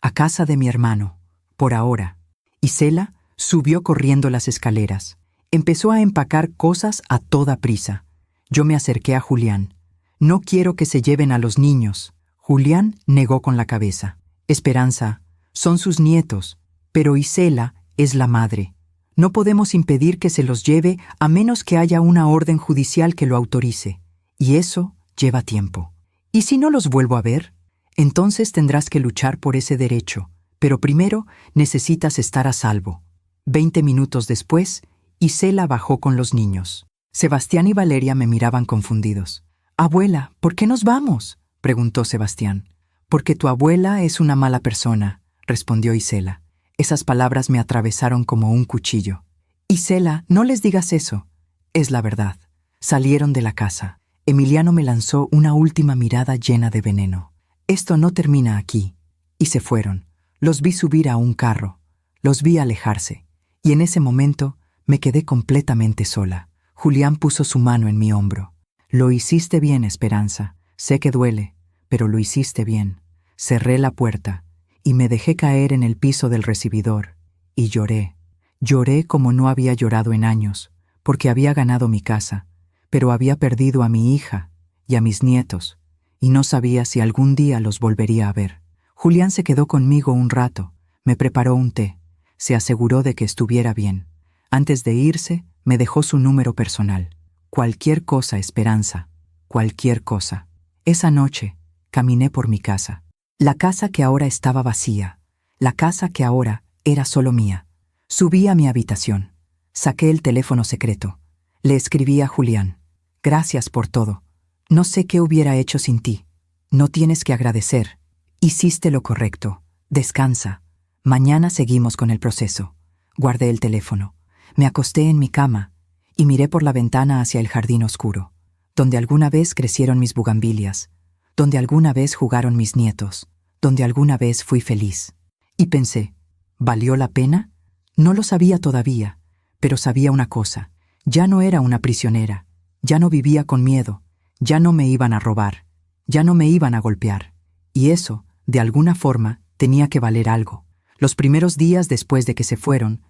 A casa de mi hermano. Por ahora. Isela subió corriendo las escaleras. Empezó a empacar cosas a toda prisa. Yo me acerqué a Julián. No quiero que se lleven a los niños. Julián negó con la cabeza. Esperanza, son sus nietos, pero Isela es la madre. No podemos impedir que se los lleve a menos que haya una orden judicial que lo autorice. Y eso lleva tiempo. ¿Y si no los vuelvo a ver? Entonces tendrás que luchar por ese derecho. Pero primero necesitas estar a salvo. 20 minutos después, Isela bajó con los niños. Sebastián y Valeria me miraban confundidos. «Abuela, ¿por qué nos vamos?», preguntó Sebastián. «Porque tu abuela es una mala persona», respondió Isela. Esas palabras me atravesaron como un cuchillo. «Isela, no les digas eso. Es la verdad». Salieron de la casa. Emiliano me lanzó una última mirada llena de veneno. «Esto no termina aquí». Y se fueron. Los vi subir a un carro. Los vi alejarse. Y en ese momento me quedé completamente sola. Julián puso su mano en mi hombro. «Lo hiciste bien, Esperanza. Sé que duele, pero lo hiciste bien». Cerré la puerta y me dejé caer en el piso del recibidor y lloré. Lloré como no había llorado en años, porque había ganado mi casa, pero había perdido a mi hija y a mis nietos, y no sabía si algún día los volvería a ver. Julián se quedó conmigo un rato, me preparó un té, se aseguró de que estuviera bien. Antes de irse, me dejó su número personal. Cualquier cosa, Esperanza, cualquier cosa. Esa noche, caminé por mi casa. La casa que ahora estaba vacía, la casa que ahora era solo mía. Subí a mi habitación, saqué el teléfono secreto. Le escribí a Julián: gracias por todo. No sé qué hubiera hecho sin ti. No tienes que agradecer. Hiciste lo correcto. Descansa. Mañana seguimos con el proceso. Guardé el teléfono. Me acosté en mi cama y miré por la ventana hacia el jardín oscuro, donde alguna vez crecieron mis bugambilias, donde alguna vez jugaron mis nietos, donde alguna vez fui feliz. Y pensé, ¿valió la pena? No lo sabía todavía, pero sabía una cosa: ya no era una prisionera, ya no vivía con miedo, ya no me iban a robar, ya no me iban a golpear. Y eso, de alguna forma, tenía que valer algo. Los primeros días después de que se fueron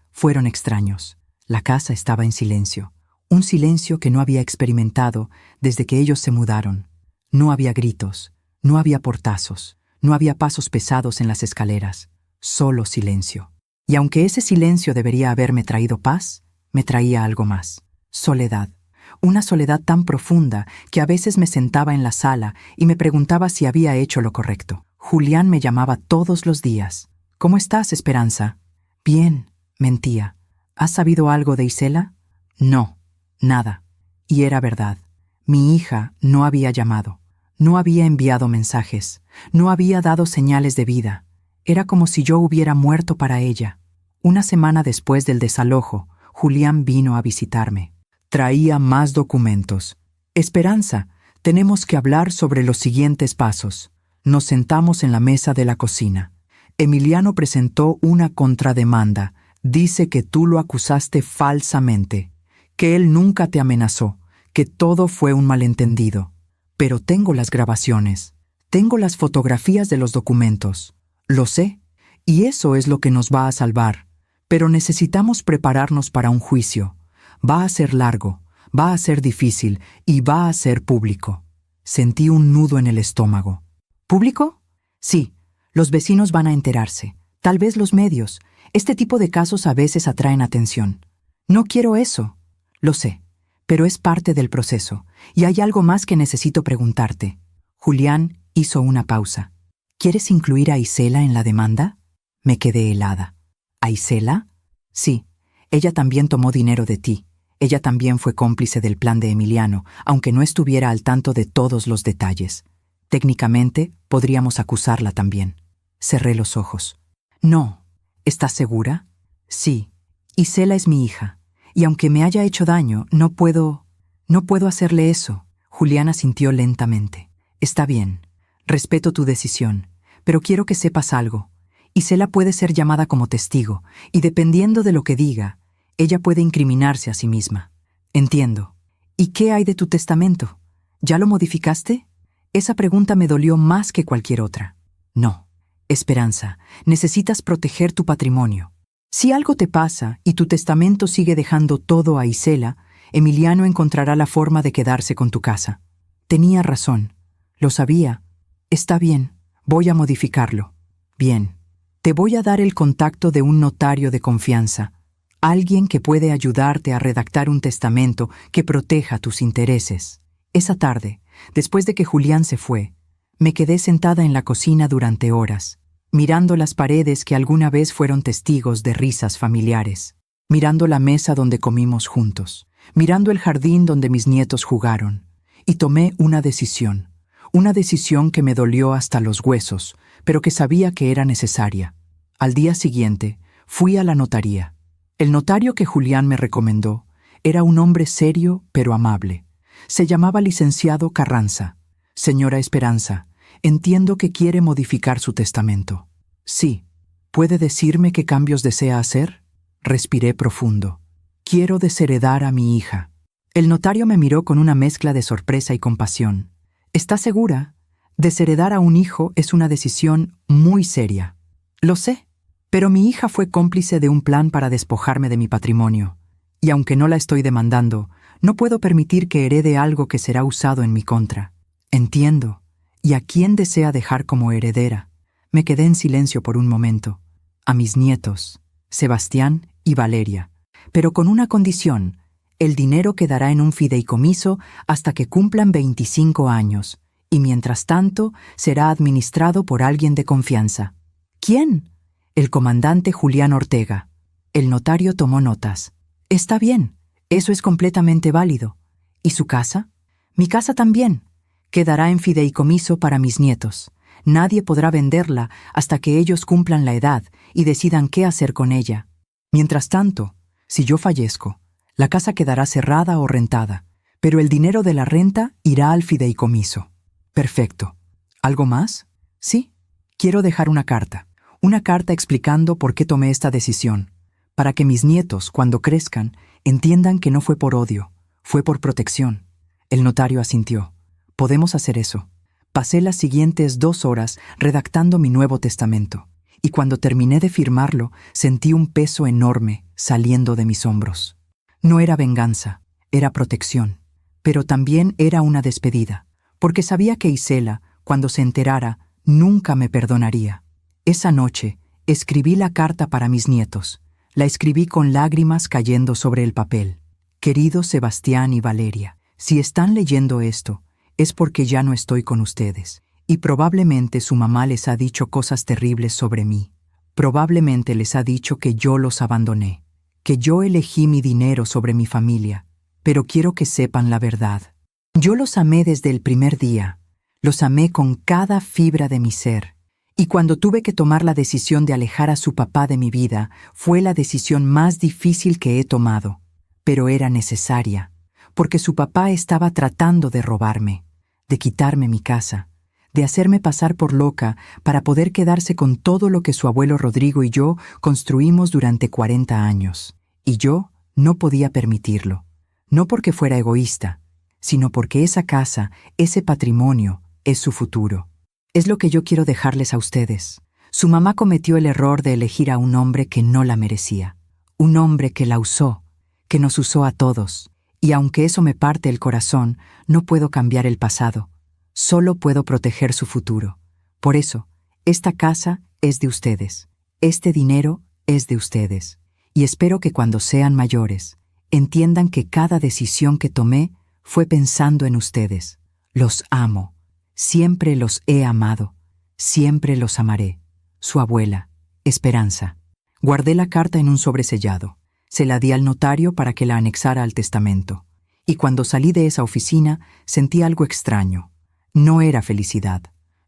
extraños. La casa estaba en silencio, un silencio que no había experimentado desde que ellos se mudaron. No había gritos, no había portazos, no había pasos pesados en las escaleras, solo silencio. Y aunque ese silencio debería haberme traído paz, me traía algo más: soledad. Una soledad tan profunda que a veces me sentaba en la sala y me preguntaba si había hecho lo correcto. Julián me llamaba todos los días. ¿Cómo estás, Esperanza? Bien, mentía. ¿Has sabido algo de Isela? No, nada. Y era verdad. Mi hija no había llamado, no había enviado mensajes, no había dado señales de vida. Era como si yo hubiera muerto para ella. Una semana después del desalojo, Julián vino a visitarme. Traía más documentos. Esperanza, tenemos que hablar sobre los siguientes pasos. Nos sentamos en la mesa de la cocina. Emiliano presentó una contrademanda. Dice que tú lo acusaste falsamente, que él nunca te amenazó, que todo fue un malentendido. Pero tengo las grabaciones, tengo las fotografías de los documentos. Lo sé, y eso es lo que nos va a salvar. Pero necesitamos prepararnos para un juicio. Va a ser largo, va a ser difícil y va a ser público. Sentí un nudo en el estómago. ¿Público? Sí, los vecinos van a enterarse, tal vez los medios. Este tipo de casos a veces atraen atención. No quiero eso. Lo sé, pero es parte del proceso, y hay algo más que necesito preguntarte. Julián hizo una pausa. ¿Quieres incluir a Isela en la demanda? Me quedé helada. ¿A Isela? Sí, ella también tomó dinero de ti. Ella también fue cómplice del plan de Emiliano, aunque no estuviera al tanto de todos los detalles. Técnicamente, podríamos acusarla también. Cerré los ojos. No. ¿Estás segura? Sí. Isela es mi hija, y aunque me haya hecho daño, no puedo hacerle eso. Julián asintió lentamente. Está bien. Respeto tu decisión, pero quiero que sepas algo. Isela puede ser llamada como testigo, y dependiendo de lo que diga, ella puede incriminarse a sí misma. Entiendo. ¿Y qué hay de tu testamento? ¿Ya lo modificaste? Esa pregunta me dolió más que cualquier otra. No. Esperanza, necesitas proteger tu patrimonio. Si algo te pasa y tu testamento sigue dejando todo a Isela, Emiliano encontrará la forma de quedarse con tu casa. Tenía razón. Lo sabía. Está bien, voy a modificarlo. Bien. Te voy a dar el contacto de un notario de confianza, alguien que puede ayudarte a redactar un testamento que proteja tus intereses. Esa tarde, después de que Julián se fue, me quedé sentada en la cocina durante horas, mirando las paredes que alguna vez fueron testigos de risas familiares, mirando la mesa donde comimos juntos, mirando el jardín donde mis nietos jugaron, y tomé una decisión que me dolió hasta los huesos, pero que sabía que era necesaria. Al día siguiente, fui a la notaría. El notario que Julián me recomendó era un hombre serio pero amable. Se llamaba licenciado Carranza. Señora Esperanza, entiendo que quiere modificar su testamento. Sí. ¿Puede decirme qué cambios desea hacer? Respiré profundo. Quiero desheredar a mi hija. El notario me miró con una mezcla de sorpresa y compasión. ¿Está segura? Desheredar a un hijo es una decisión muy seria. Lo sé, pero mi hija fue cómplice de un plan para despojarme de mi patrimonio, y aunque no la estoy demandando, no puedo permitir que herede algo que será usado en mi contra. Entiendo. ¿Y a quién desea dejar como heredera? Me quedé en silencio por un momento. A mis nietos, Sebastián y Valeria, pero con una condición: el dinero quedará en un fideicomiso hasta que cumplan 25 años, y mientras tanto será administrado por alguien de confianza. ¿Quién? El comandante Julián Ortega. El notario tomó notas. Está bien, eso es completamente válido. ¿Y su casa? Mi casa también. Quedará en fideicomiso para mis nietos. Nadie podrá venderla hasta que ellos cumplan la edad y decidan qué hacer con ella. Mientras tanto, si yo fallezco, la casa quedará cerrada o rentada, pero el dinero de la renta irá al fideicomiso. Perfecto. ¿Algo más? Sí. Quiero dejar una carta explicando por qué tomé esta decisión, para que mis nietos, cuando crezcan, entiendan que no fue por odio, fue por protección. El notario asintió. Podemos hacer eso. Pasé las siguientes 2 horas redactando mi nuevo testamento, y cuando terminé de firmarlo, sentí un peso enorme saliendo de mis hombros. No era venganza, era protección, pero también era una despedida, porque sabía que Isela, cuando se enterara, nunca me perdonaría. Esa noche, escribí la carta para mis nietos. La escribí con lágrimas cayendo sobre el papel. Queridos Sebastián y Valeria, si están leyendo esto, es porque ya no estoy con ustedes, y probablemente su mamá les ha dicho cosas terribles sobre mí. Probablemente les ha dicho que yo los abandoné, que yo elegí mi dinero sobre mi familia, pero quiero que sepan la verdad. Yo los amé desde el primer día, los amé con cada fibra de mi ser, y cuando tuve que tomar la decisión de alejar a su papá de mi vida, fue la decisión más difícil que he tomado, pero era necesaria, porque su papá estaba tratando de robarme, de quitarme mi casa, de hacerme pasar por loca para poder quedarse con todo lo que su abuelo Rodrigo y yo construimos durante 40 años. Y yo no podía permitirlo, no porque fuera egoísta, sino porque esa casa, ese patrimonio, es su futuro. Es lo que yo quiero dejarles a ustedes. Su mamá cometió el error de elegir a un hombre que no la merecía, un hombre que la usó, que nos usó a todos, y aunque eso me parte el corazón, no puedo cambiar el pasado, solo puedo proteger su futuro. Por eso, esta casa es de ustedes, este dinero es de ustedes, y espero que cuando sean mayores, entiendan que cada decisión que tomé fue pensando en ustedes. Los amo. Siempre los he amado, siempre los amaré. Su abuela, Esperanza. Guardé la carta en un sobresellado. Se la di al notario para que la anexara al testamento. Y cuando salí de esa oficina, sentí algo extraño. No era felicidad,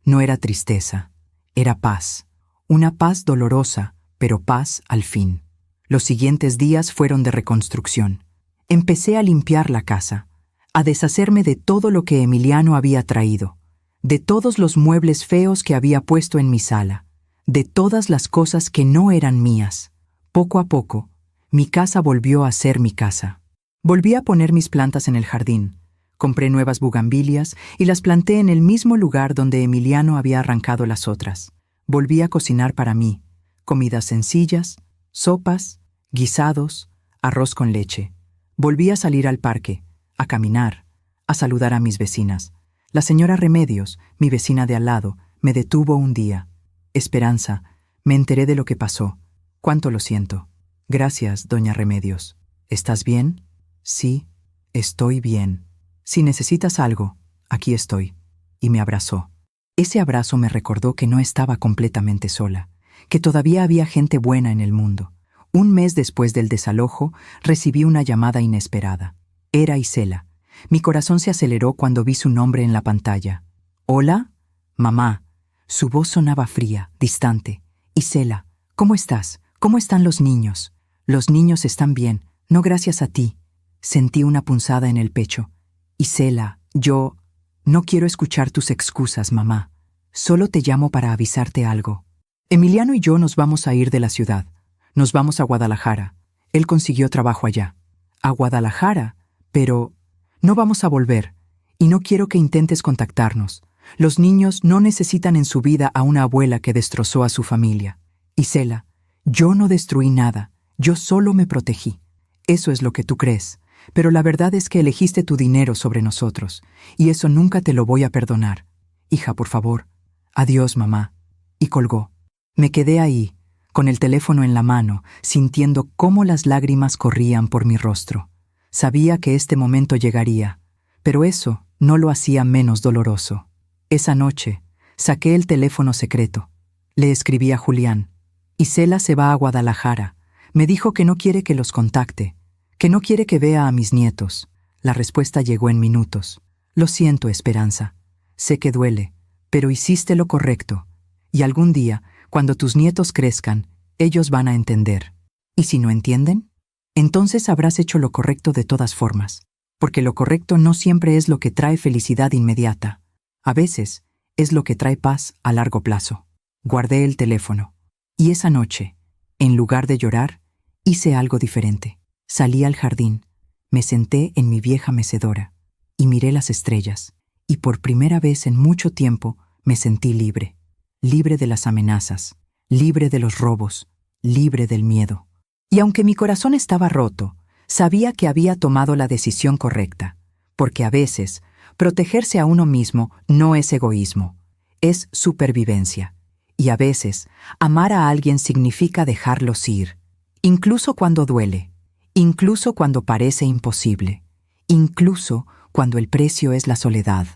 no era tristeza, era paz. Una paz dolorosa, pero paz al fin. Los siguientes días fueron de reconstrucción. Empecé a limpiar la casa, a deshacerme de todo lo que Emiliano había traído, de todos los muebles feos que había puesto en mi sala, de todas las cosas que no eran mías. Poco a poco, mi casa volvió a ser mi casa. Volví a poner mis plantas en el jardín. Compré nuevas bugambilias y las planté en el mismo lugar donde Emiliano había arrancado las otras. Volví a cocinar para mí, comidas sencillas, sopas, guisados, arroz con leche. Volví a salir al parque, a caminar, a saludar a mis vecinas. La señora Remedios, mi vecina de al lado, me detuvo un día. Esperanza, me enteré de lo que pasó. Cuánto lo siento. Gracias, doña Remedios. ¿Estás bien? Sí, estoy bien. Si necesitas algo, aquí estoy. Y me abrazó. Ese abrazo me recordó que no estaba completamente sola, que todavía había gente buena en el mundo. Un mes después del desalojo, recibí una llamada inesperada. Era Isela. Mi corazón se aceleró cuando vi su nombre en la pantalla. ¿Hola? Mamá. Su voz sonaba fría, distante. Isela, ¿cómo estás? ¿Cómo están los niños? Los niños están bien, no gracias a ti. Sentí una punzada en el pecho. Isela, yo... No quiero escuchar tus excusas, mamá. Solo te llamo para avisarte algo. Emiliano y yo nos vamos a ir de la ciudad. Nos vamos a Guadalajara. Él consiguió trabajo allá. ¿A Guadalajara? Pero... No vamos a volver, y no quiero que intentes contactarnos. Los niños no necesitan en su vida a una abuela que destrozó a su familia. Isela, yo no destruí nada, yo solo me protegí. Eso es lo que tú crees, pero la verdad es que elegiste tu dinero sobre nosotros, y eso nunca te lo voy a perdonar. Hija, por favor. Adiós, mamá. Y colgó. Me quedé ahí, con el teléfono en la mano, sintiendo cómo las lágrimas corrían por mi rostro. Sabía que este momento llegaría, pero eso no lo hacía menos doloroso. Esa noche, saqué el teléfono secreto. Le escribí a Julián. Isela se va a Guadalajara. Me dijo que no quiere que los contacte, que no quiere que vea a mis nietos. La respuesta llegó en minutos. Lo siento, Esperanza. Sé que duele, pero hiciste lo correcto. Y algún día, cuando tus nietos crezcan, ellos van a entender. ¿Y si no entienden? Entonces habrás hecho lo correcto de todas formas, porque lo correcto no siempre es lo que trae felicidad inmediata. A veces, es lo que trae paz a largo plazo. Guardé el teléfono. Y esa noche, en lugar de llorar, hice algo diferente. Salí al jardín, me senté en mi vieja mecedora y miré las estrellas, y por primera vez en mucho tiempo me sentí libre. Libre de las amenazas, libre de los robos, libre del miedo. Y aunque mi corazón estaba roto, sabía que había tomado la decisión correcta, porque a veces, protegerse a uno mismo no es egoísmo, es supervivencia. Y a veces, amar a alguien significa dejarlos ir, incluso cuando duele, incluso cuando parece imposible, incluso cuando el precio es la soledad.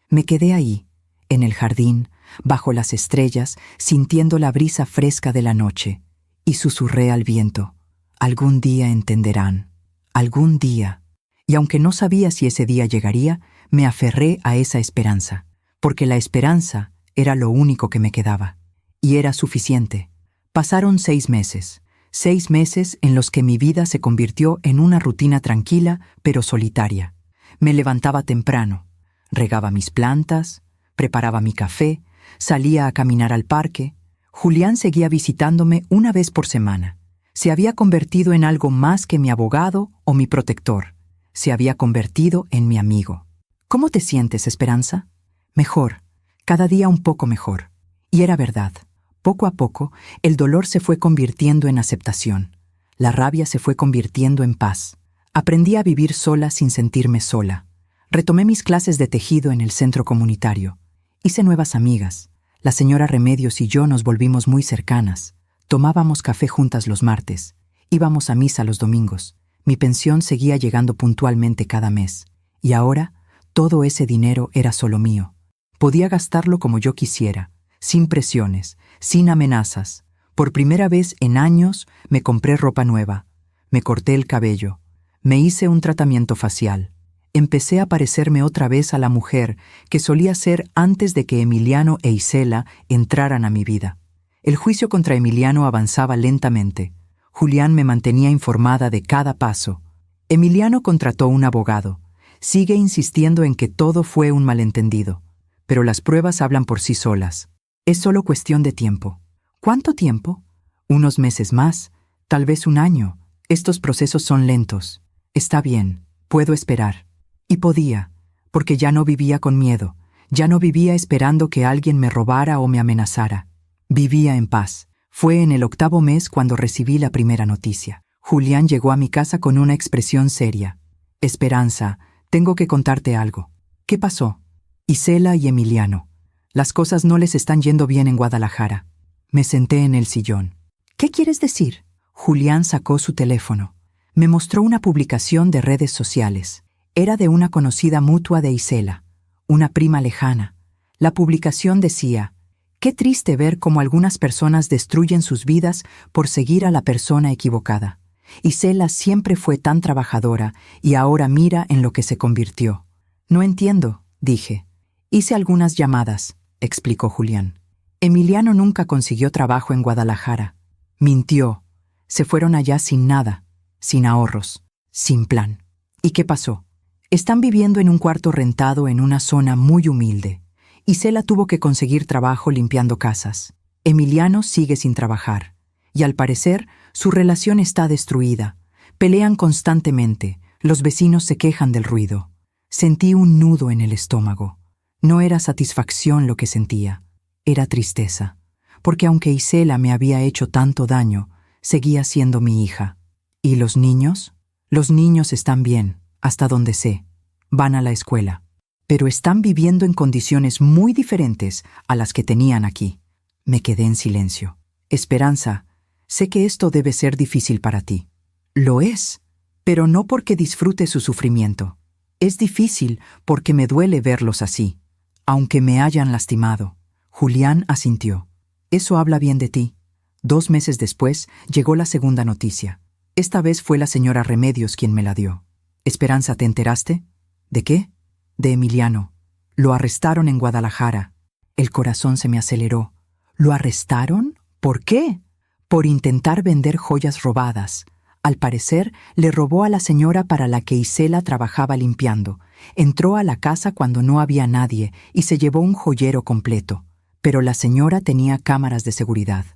Me quedé ahí, en el jardín, bajo las estrellas, sintiendo la brisa fresca de la noche, y susurré al viento: algún día entenderán, algún día. Y aunque no sabía si ese día llegaría, me aferré a esa esperanza, porque la esperanza era lo único que me quedaba. Y era suficiente. Pasaron 6 meses, 6 meses en los que mi vida se convirtió en una rutina tranquila, pero solitaria. Me levantaba temprano, regaba mis plantas, preparaba mi café, salía a caminar al parque. Julián seguía visitándome una vez por semana. Se había convertido en algo más que mi abogado o mi protector. Se había convertido en mi amigo. ¿Cómo te sientes, Esperanza? Mejor, cada día un poco mejor. Y era verdad. Poco a poco, el dolor se fue convirtiendo en aceptación. La rabia se fue convirtiendo en paz. Aprendí a vivir sola sin sentirme sola. Retomé mis clases de tejido en el centro comunitario. Hice nuevas amigas. La señora Remedios y yo nos volvimos muy cercanas. Tomábamos café juntas los martes. Íbamos a misa los domingos. Mi pensión seguía llegando puntualmente cada mes. Y ahora, todo ese dinero era solo mío. Podía gastarlo como yo quisiera, sin presiones, sin amenazas. Por primera vez en años me compré ropa nueva. Me corté el cabello. Me hice un tratamiento facial. Empecé a parecerme otra vez a la mujer que solía ser antes de que Emiliano e Isela entraran a mi vida. El juicio contra Emiliano avanzaba lentamente. Julián me mantenía informada de cada paso. Emiliano contrató un abogado. Sigue insistiendo en que todo fue un malentendido. Pero las pruebas hablan por sí solas. Es solo cuestión de tiempo. ¿Cuánto tiempo? Unos meses más, tal vez un año. Estos procesos son lentos. Está bien, puedo esperar. Y podía, porque ya no vivía con miedo. Ya no vivía esperando que alguien me robara o me amenazara. Vivía en paz. Fue en el 8º mes cuando recibí la primera noticia. Julián llegó a mi casa con una expresión seria. Esperanza, tengo que contarte algo. ¿Qué pasó? Isela y Emiliano. Las cosas no les están yendo bien en Guadalajara. Me senté en el sillón. ¿Qué quieres decir? Julián sacó su teléfono. Me mostró una publicación de redes sociales. Era de una conocida mutua de Isela, una prima lejana. La publicación decía: qué triste ver cómo algunas personas destruyen sus vidas por seguir a la persona equivocada. Isela siempre fue tan trabajadora y ahora mira en lo que se convirtió. No entiendo, dije. Hice algunas llamadas, explicó Julián. Emiliano nunca consiguió trabajo en Guadalajara. Mintió. Se fueron allá sin nada, sin ahorros, sin plan. ¿Y qué pasó? Están viviendo en un cuarto rentado en una zona muy humilde. Isela tuvo que conseguir trabajo limpiando casas. Emiliano sigue sin trabajar. Y al parecer, su relación está destruida. Pelean constantemente. Los vecinos se quejan del ruido. Sentí un nudo en el estómago. No era satisfacción lo que sentía. Era tristeza. porque aunque Isela me había hecho tanto daño, seguía siendo mi hija. ¿Y los niños? Los niños están bien, hasta donde sé. Van a la escuela. Pero están viviendo en condiciones muy diferentes a las que tenían aquí. Me quedé en silencio. Esperanza, sé que esto debe ser difícil para ti. Lo es, pero no porque disfrute su sufrimiento. Es difícil porque me duele verlos así, aunque me hayan lastimado. Julián asintió. Eso habla bien de ti. 2 meses después llegó la segunda noticia. Esta vez fue la señora Remedios quien me la dio. Esperanza, ¿te enteraste? ¿De qué? De Emiliano. Lo arrestaron en Guadalajara. El corazón se me aceleró. ¿Lo arrestaron? ¿Por qué? Por intentar vender joyas robadas. Al parecer, le robó a la señora para la que Isela trabajaba limpiando. Entró a la casa cuando no había nadie y se llevó un joyero completo. Pero la señora tenía cámaras de seguridad.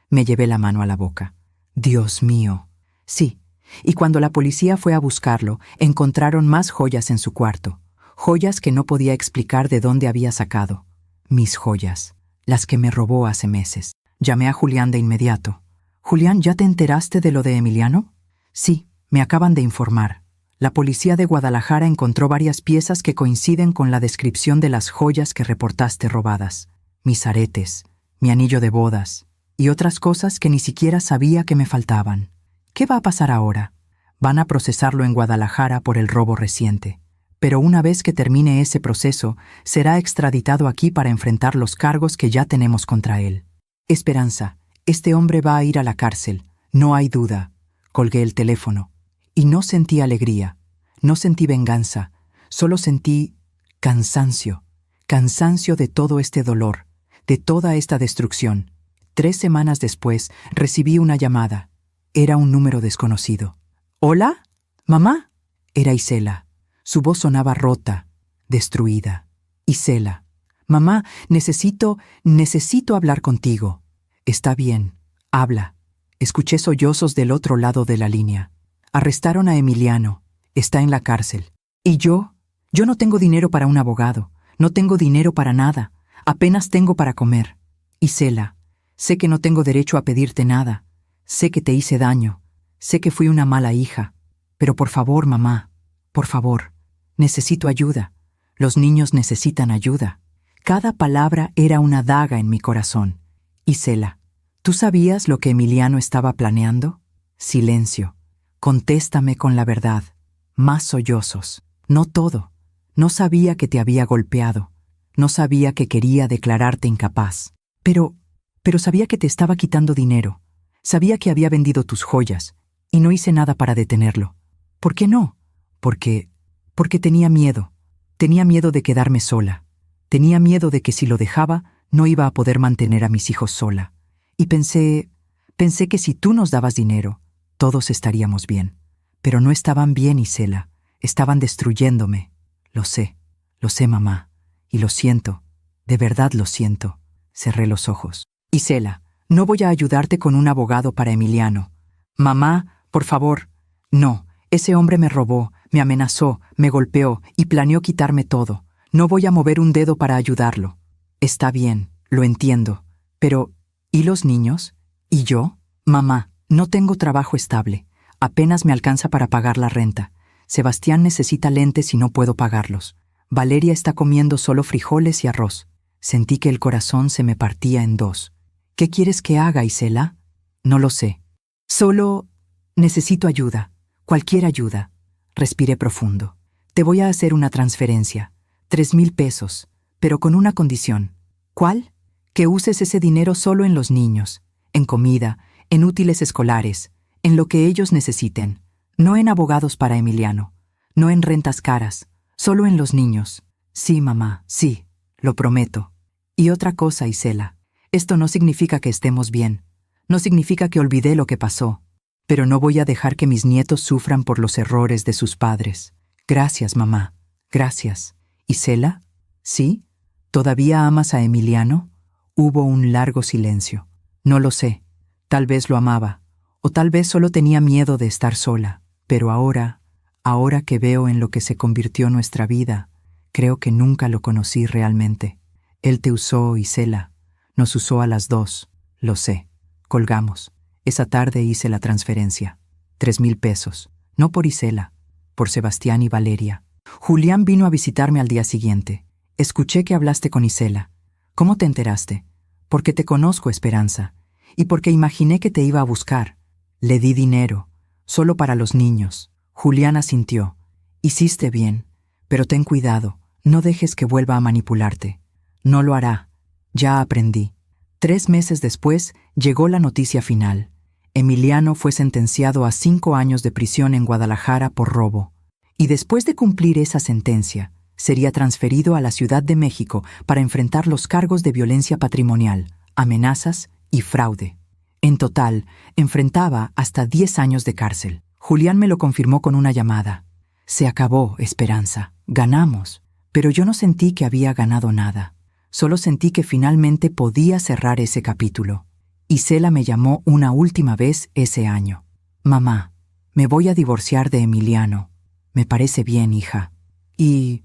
Me llevé la mano a la boca. Dios mío. Sí, y cuando la policía fue a buscarlo, encontraron más joyas en su cuarto. Joyas que no podía explicar de dónde había sacado. Mis joyas, las que me robó hace meses. Llamé a Julián de inmediato. «Julián, ¿ya te enteraste de lo de Emiliano?» «Sí, me acaban de informar. La policía de Guadalajara encontró varias piezas que coinciden con la descripción de las joyas que reportaste robadas. Mis aretes, mi anillo de bodas y otras cosas que ni siquiera sabía que me faltaban. ¿Qué va a pasar ahora? Van a procesarlo en Guadalajara por el robo reciente. Pero una vez que termine ese proceso, será extraditado aquí para enfrentar los cargos que ya tenemos contra él. Esperanza, este hombre va a ir a la cárcel, no hay duda». Colgué el teléfono. Y no sentí alegría, no sentí venganza, solo sentí cansancio. Cansancio de todo este dolor, de toda esta destrucción. 3 semanas después, recibí una llamada. Era un número desconocido. «¿Hola? ¿Mamá?» Era Isela. Su voz sonaba rota, destruida. «Isela. Mamá, necesito hablar contigo». «Está bien, habla». Escuché sollozos del otro lado de la línea. «Arrestaron a Emiliano. Está en la cárcel. ¿Y yo? Yo no tengo dinero para un abogado. No tengo dinero para nada. Apenas tengo para comer. Isela, sé que no tengo derecho a pedirte nada. Sé que te hice daño. Sé que fui una mala hija. Pero por favor, mamá, por favor, necesito ayuda. Los niños necesitan ayuda». Cada palabra era una daga en mi corazón. «Isela, ¿tú sabías lo que Emiliano estaba planeando?» Silencio. «Contéstame con la verdad». Más sollozos. «No todo. No sabía que te había golpeado. No sabía que quería declararte incapaz. Pero sabía que te estaba quitando dinero. Sabía que había vendido tus joyas. Y no hice nada para detenerlo. ¿Por qué no? Porque tenía miedo. Tenía miedo de quedarme sola. Tenía miedo de que si lo dejaba, no iba a poder mantener a mis hijos sola. Y pensé que si tú nos dabas dinero, todos estaríamos bien. Pero no estaban bien, Isela. Estaban destruyéndome. Lo sé, mamá. Y lo siento. De verdad lo siento». Cerré los ojos. «Isela, no voy a ayudarte con un abogado para Emiliano. Mamá, por favor». «No, ese hombre me robó, me amenazó, me golpeó y planeó quitarme todo. No voy a mover un dedo para ayudarlo». «Está bien, lo entiendo. Pero, ¿y los niños? ¿Y yo? Mamá, no tengo trabajo estable. Apenas me alcanza para pagar la renta. Sebastián necesita lentes y no puedo pagarlos. Valeria está comiendo solo frijoles y arroz». Sentí que el corazón se me partía en 2. «¿Qué quieres que haga, Isela?» «No lo sé. Solo necesito ayuda. Cualquier ayuda». Respiré profundo. «Te voy a hacer una transferencia. 3,000 pesos, pero con una condición». «¿Cuál?» «Que uses ese dinero solo en los niños, en comida, en útiles escolares, en lo que ellos necesiten. No en abogados para Emiliano, no en rentas caras, solo en los niños». «Sí, mamá, sí, lo prometo». «Y otra cosa, Isela, esto no significa que estemos bien, no significa que olvidé lo que pasó, pero no voy a dejar que mis nietos sufran por los errores de sus padres. Gracias, mamá, gracias». «¿Isela? ¿Sí? ¿Todavía amas a Emiliano?» Hubo un largo silencio. «No lo sé. Tal vez lo amaba, o tal vez solo tenía miedo de estar sola. Pero ahora que veo en lo que se convirtió nuestra vida, creo que nunca lo conocí realmente. Él te usó, Isela. Nos usó a las 2. Lo sé. Colgamos. Esa tarde hice la transferencia. 3,000 pesos. No por Isela, por Sebastián y Valeria. Julián vino a visitarme al día siguiente. Escuché que hablaste con Isela. ¿Cómo te enteraste? Porque te conozco, Esperanza, y porque imaginé que te iba a buscar. Le di dinero, solo para los niños. Julián asintió. Hiciste bien, pero ten cuidado, no dejes que vuelva a manipularte. No lo hará. Ya aprendí. 3 meses después llegó la noticia final. Emiliano fue sentenciado a 5 años de prisión en Guadalajara por robo. Y después de cumplir esa sentencia, sería transferido a la Ciudad de México para enfrentar los cargos de violencia patrimonial, amenazas y fraude. En total, enfrentaba hasta 10 años de cárcel. Julián me lo confirmó con una llamada. Se acabó, Esperanza. Ganamos. Pero yo no sentí que había ganado nada. Solo sentí que finalmente podía cerrar ese capítulo. Isela me llamó una última vez ese año. Mamá, me voy a divorciar de Emiliano. Me parece bien, hija. Y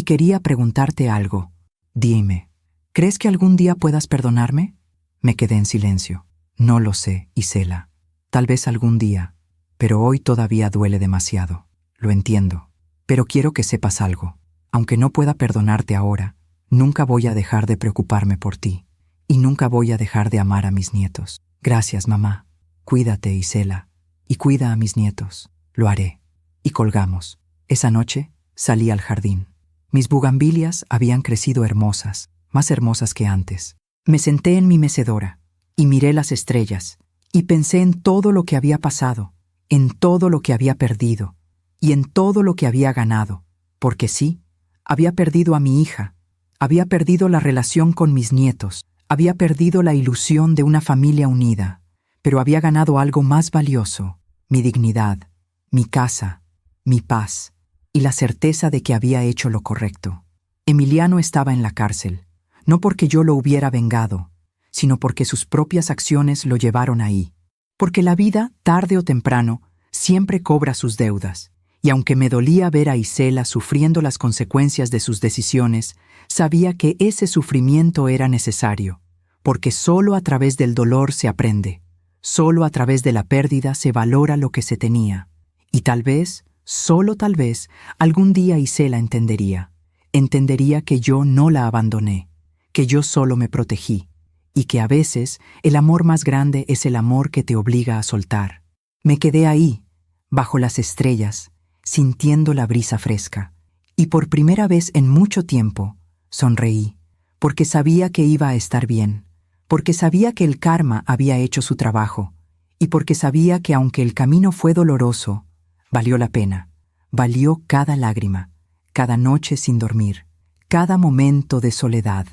quería preguntarte algo. Dime, ¿crees que algún día puedas perdonarme? Me quedé en silencio. No lo sé, Isela. Tal vez algún día, pero hoy todavía duele demasiado. Lo entiendo. Pero quiero que sepas algo. Aunque no pueda perdonarte ahora, nunca voy a dejar de preocuparme por ti. Y nunca voy a dejar de amar a mis nietos. Gracias, mamá. Cuídate, Isela. Y cuida a mis nietos. Lo haré. Y colgamos. Esa noche salí al jardín. Mis bugambilias habían crecido hermosas, más hermosas que antes. Me senté en mi mecedora y miré las estrellas y pensé en todo lo que había pasado, en todo lo que había perdido y en todo lo que había ganado. Porque sí, había perdido a mi hija, había perdido la relación con mis nietos, había perdido la ilusión de una familia unida, pero había ganado algo más valioso: mi dignidad, mi casa, mi paz y la certeza de que había hecho lo correcto. Emiliano estaba en la cárcel, no porque yo lo hubiera vengado, sino porque sus propias acciones lo llevaron ahí. Porque la vida, tarde o temprano, siempre cobra sus deudas, y aunque me dolía ver a Isela sufriendo las consecuencias de sus decisiones, sabía que ese sufrimiento era necesario, porque solo a través del dolor se aprende, solo a través de la pérdida se valora lo que se tenía, y tal vez, solo tal vez, algún día Isela entendería que yo no la abandoné, que yo solo me protegí, y que a veces el amor más grande es el amor que te obliga a soltar. Me quedé ahí, bajo las estrellas, sintiendo la brisa fresca, y por primera vez en mucho tiempo sonreí, porque sabía que iba a estar bien, porque sabía que el karma había hecho su trabajo, y porque sabía que aunque el camino fue doloroso, valió la pena, valió cada lágrima, cada noche sin dormir, cada momento de soledad,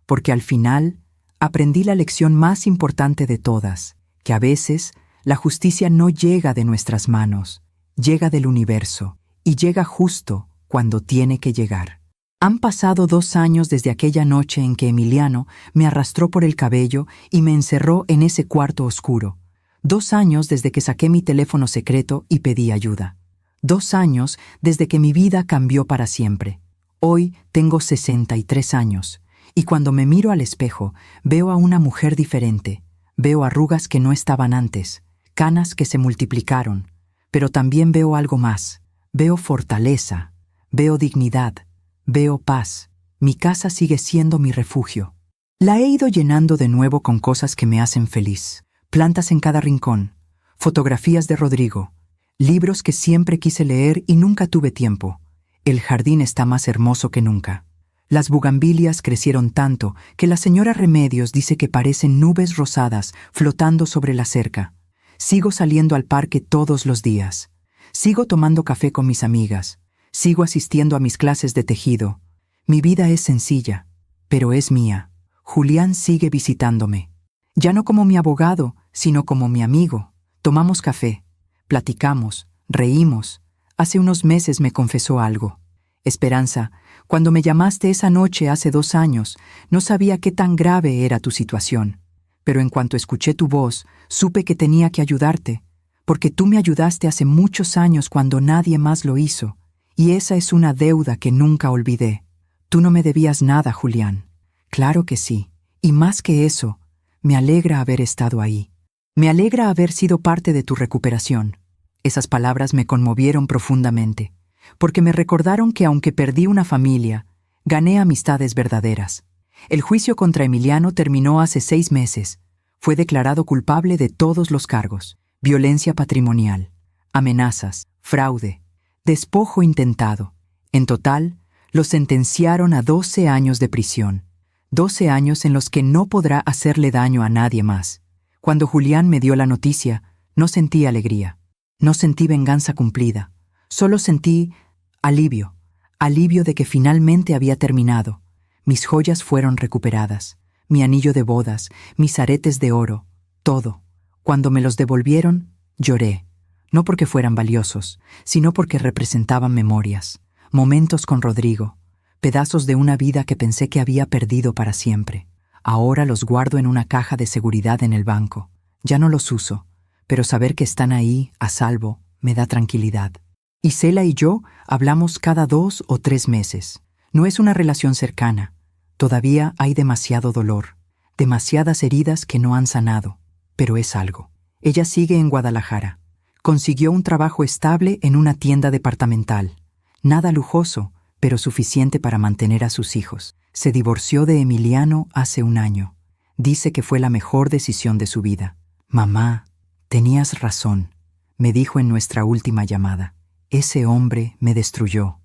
porque al final aprendí la lección más importante de todas, que a veces la justicia no llega de nuestras manos, llega del universo, y llega justo cuando tiene que llegar. Han pasado 2 años desde aquella noche en que Emiliano me arrastró por el cabello y me encerró en ese cuarto oscuro. 2 años desde que saqué mi teléfono secreto y pedí ayuda. 2 años desde que mi vida cambió para siempre. Hoy tengo 63 años, y cuando me miro al espejo, veo a una mujer diferente. Veo arrugas que no estaban antes, canas que se multiplicaron, pero también veo algo más. Veo fortaleza, veo dignidad, veo paz. Mi casa sigue siendo mi refugio. La he ido llenando de nuevo con cosas que me hacen feliz. Plantas en cada rincón, fotografías de Rodrigo, libros que siempre quise leer y nunca tuve tiempo. El jardín está más hermoso que nunca. Las bugambilias crecieron tanto que la señora Remedios dice que parecen nubes rosadas flotando sobre la cerca. Sigo saliendo al parque todos los días. Sigo tomando café con mis amigas. Sigo asistiendo a mis clases de tejido. Mi vida es sencilla, pero es mía. Julián sigue visitándome. Ya no como mi abogado, sino como mi amigo. Tomamos café, platicamos, reímos. Hace unos meses me confesó algo. Esperanza, cuando me llamaste esa noche hace 2 años, no sabía qué tan grave era tu situación. Pero en cuanto escuché tu voz, supe que tenía que ayudarte, porque tú me ayudaste hace muchos años cuando nadie más lo hizo, y esa es una deuda que nunca olvidé. Tú no me debías nada, Julián. Claro que sí, y más que eso, Me alegra haber estado ahí. Me alegra haber sido parte de tu recuperación. Esas palabras me conmovieron profundamente, porque me recordaron que aunque perdí una familia, gané amistades verdaderas. El juicio contra Emiliano terminó hace 6 meses. Fue declarado culpable de todos los cargos: violencia patrimonial, amenazas, fraude, despojo intentado. En total, lo sentenciaron a 12 años de prisión. 12 años en los que no podrá hacerle daño a nadie más. Cuando Julián me dio la noticia, no sentí alegría. No sentí venganza cumplida. Solo sentí alivio. Alivio de que finalmente había terminado. Mis joyas fueron recuperadas. Mi anillo de bodas, mis aretes de oro, todo. Cuando me los devolvieron, lloré. No porque fueran valiosos, sino porque representaban memorias, momentos con Rodrigo, pedazos de una vida que pensé que había perdido para siempre. Ahora los guardo en una caja de seguridad en el banco. Ya no los uso, pero saber que están ahí, a salvo, me da tranquilidad. Isela y yo hablamos cada 2 o 3 meses. No es una relación cercana. Todavía hay demasiado dolor, demasiadas heridas que no han sanado, pero es algo. Ella sigue en Guadalajara. Consiguió un trabajo estable en una tienda departamental. Nada lujoso, pero suficiente para mantener a sus hijos. Se divorció de Emiliano hace 1 año. Dice que fue la mejor decisión de su vida. Mamá, tenías razón, me dijo en nuestra última llamada. Ese hombre me destruyó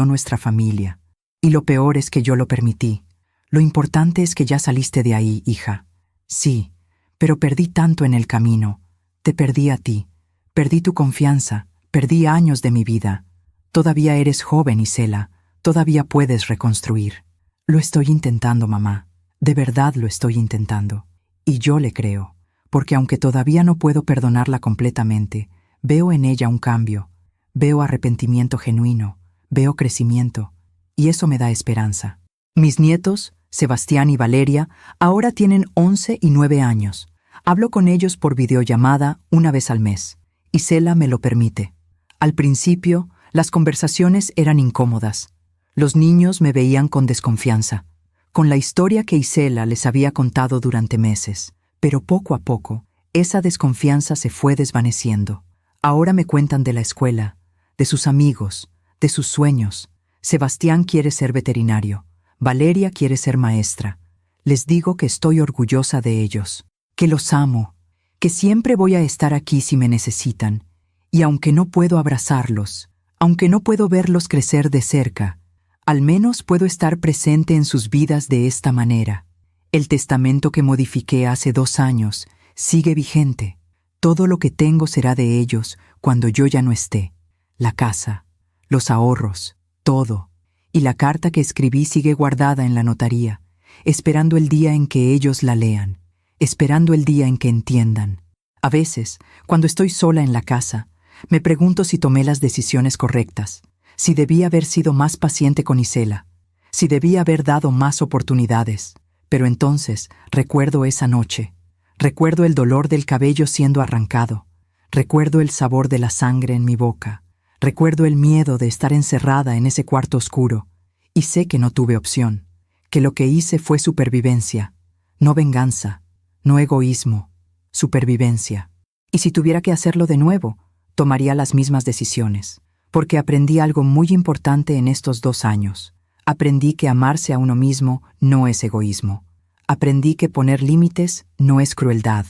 nuestra familia. Y lo peor es que yo lo permití. Lo importante es que ya saliste de ahí, hija. Sí, pero perdí tanto en el camino. Te perdí a ti. Perdí tu confianza. Perdí años de mi vida. Todavía eres joven, Isela. Todavía puedes reconstruir. Lo estoy intentando, mamá. De verdad lo estoy intentando. Y yo le creo, porque aunque todavía no puedo perdonarla completamente, veo en ella un cambio. Veo arrepentimiento genuino. Veo crecimiento. Y eso me da esperanza. Mis nietos, Sebastián y Valeria, ahora tienen 11 y 9 años. Hablo con ellos por videollamada 1 vez al mes. Isela me lo permite. Al principio, las conversaciones eran incómodas. Los niños me veían con desconfianza, con la historia que Isela les había contado durante meses. Pero poco a poco, esa desconfianza se fue desvaneciendo. Ahora me cuentan de la escuela, de sus amigos, de sus sueños. Sebastián quiere ser veterinario. Valeria quiere ser maestra. Les digo que estoy orgullosa de ellos, que los amo, que siempre voy a estar aquí si me necesitan. Y aunque no puedo abrazarlos, aunque no puedo verlos crecer de cerca, al menos puedo estar presente en sus vidas de esta manera. El testamento que modifiqué hace 2 años sigue vigente. Todo lo que tengo será de ellos cuando yo ya no esté. La casa, los ahorros, todo. Y la carta que escribí sigue guardada en la notaría, esperando el día en que ellos la lean, esperando el día en que entiendan. A veces, cuando estoy sola en la casa, me pregunto si tomé las decisiones correctas, si debí haber sido más paciente con Isela, si debí haber dado más oportunidades. Pero entonces recuerdo esa noche, recuerdo el dolor del cabello siendo arrancado, recuerdo el sabor de la sangre en mi boca, recuerdo el miedo de estar encerrada en ese cuarto oscuro, y sé que no tuve opción, que lo que hice fue supervivencia, no venganza, no egoísmo, supervivencia. Y si tuviera que hacerlo de nuevo, tomaría las mismas decisiones, porque aprendí algo muy importante en estos 2 años. Aprendí que amarse a uno mismo no es egoísmo. Aprendí que poner límites no es crueldad.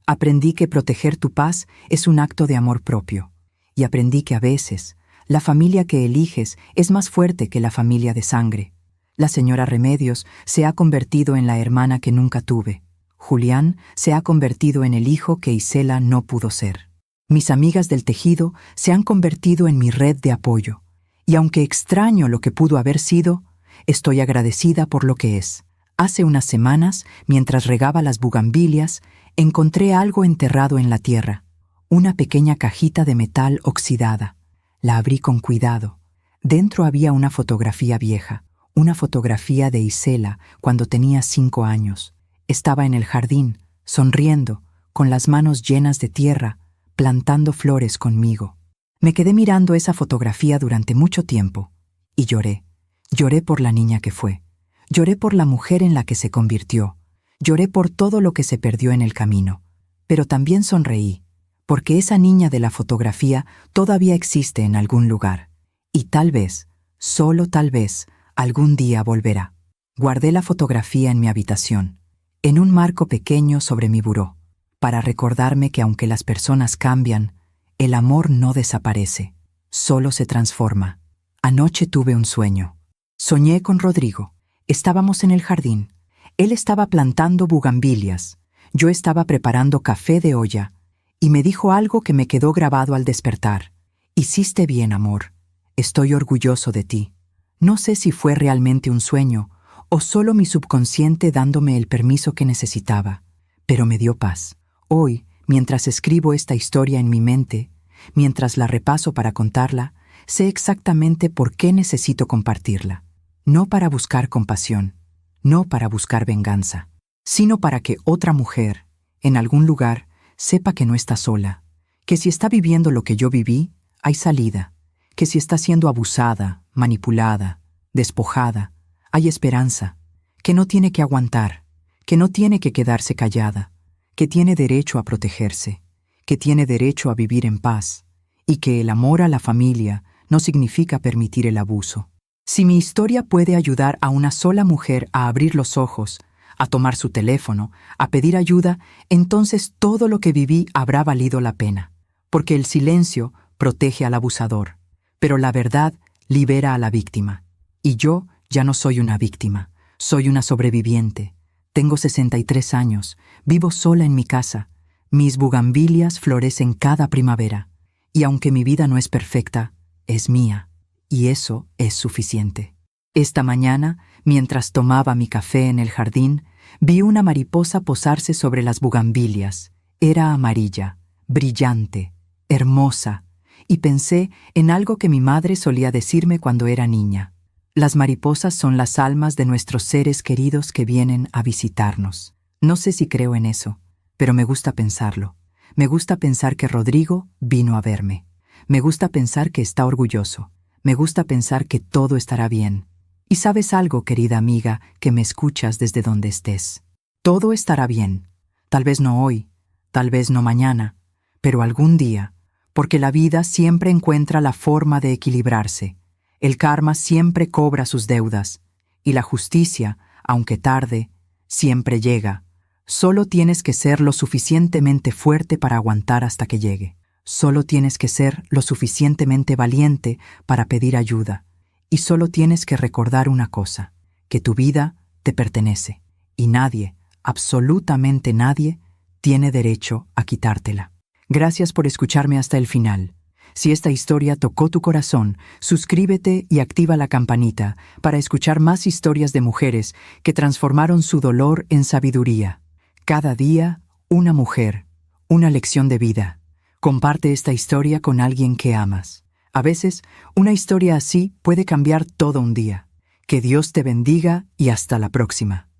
Aprendí que proteger tu paz es un acto de amor propio. Y aprendí que a veces, la familia que eliges es más fuerte que la familia de sangre. La señora Remedios se ha convertido en la hermana que nunca tuve. Julián se ha convertido en el hijo que Isela no pudo ser. Mis amigas del tejido se han convertido en mi red de apoyo. Y aunque extraño lo que pudo haber sido, estoy agradecida por lo que es. Hace unas semanas, mientras regaba las bugambilias, encontré algo enterrado en la tierra. Una pequeña cajita de metal oxidada. La abrí con cuidado. Dentro había una fotografía vieja, una fotografía de Isela cuando tenía 5 años. Estaba en el jardín, sonriendo, con las manos llenas de tierra, plantando flores conmigo. Me quedé mirando esa fotografía durante mucho tiempo y lloré. Lloré por la niña que fue. Lloré por la mujer en la que se convirtió. Lloré por todo lo que se perdió en el camino, pero también sonreí, porque esa niña de la fotografía todavía existe en algún lugar, y tal vez, solo tal vez, algún día volverá. Guardé la fotografía en mi habitación, en un marco pequeño sobre mi buró, para recordarme que aunque las personas cambian, el amor no desaparece, solo se transforma. Anoche tuve un sueño. Soñé con Rodrigo. Estábamos en el jardín. Él estaba plantando bugambilias. Yo estaba preparando café de olla, y me dijo algo que me quedó grabado al despertar. Hiciste bien, amor. Estoy orgulloso de ti. No sé si fue realmente un sueño, o solo mi subconsciente dándome el permiso que necesitaba, pero me dio paz. Hoy, mientras escribo esta historia en mi mente, mientras la repaso para contarla, sé exactamente por qué necesito compartirla. No para buscar compasión, no para buscar venganza, sino para que otra mujer, en algún lugar, sepa que no está sola, que si está viviendo lo que yo viví, hay salida, que si está siendo abusada, manipulada, despojada, hay esperanza, que no tiene que aguantar, que no tiene que quedarse callada, que tiene derecho a protegerse, que tiene derecho a vivir en paz, y que el amor a la familia no significa permitir el abuso. Si mi historia puede ayudar a una sola mujer a abrir los ojos, a tomar su teléfono, a pedir ayuda, entonces todo lo que viví habrá valido la pena, porque el silencio protege al abusador, pero la verdad libera a la víctima. Y yo ya no soy una víctima, soy una sobreviviente. Tengo 63 años, vivo sola en mi casa. Mis bugambilias florecen cada primavera. Y aunque mi vida no es perfecta, es mía. Y eso es suficiente. Esta mañana, mientras tomaba mi café en el jardín, vi una mariposa posarse sobre las bugambilias. Era amarilla, brillante, hermosa, y pensé en algo que mi madre solía decirme cuando era niña. Las mariposas son las almas de nuestros seres queridos que vienen a visitarnos. No sé si creo en eso, pero me gusta pensarlo. Me gusta pensar que Rodrigo vino a verme. Me gusta pensar que está orgulloso. Me gusta pensar que todo estará bien. Y sabes algo, querida amiga, que me escuchas desde donde estés. Todo estará bien. Tal vez no hoy, tal vez no mañana, pero algún día, porque la vida siempre encuentra la forma de equilibrarse. El karma siempre cobra sus deudas, y la justicia, aunque tarde, siempre llega. Solo tienes que ser lo suficientemente fuerte para aguantar hasta que llegue. Solo tienes que ser lo suficientemente valiente para pedir ayuda. Y solo tienes que recordar una cosa, que tu vida te pertenece, y nadie, absolutamente nadie, tiene derecho a quitártela. Gracias por escucharme hasta el final. Si esta historia tocó tu corazón, suscríbete y activa la campanita para escuchar más historias de mujeres que transformaron su dolor en sabiduría. Cada día, una mujer, una lección de vida. Comparte esta historia con alguien que amas. A veces, una historia así puede cambiar todo un día. Que Dios te bendiga y hasta la próxima.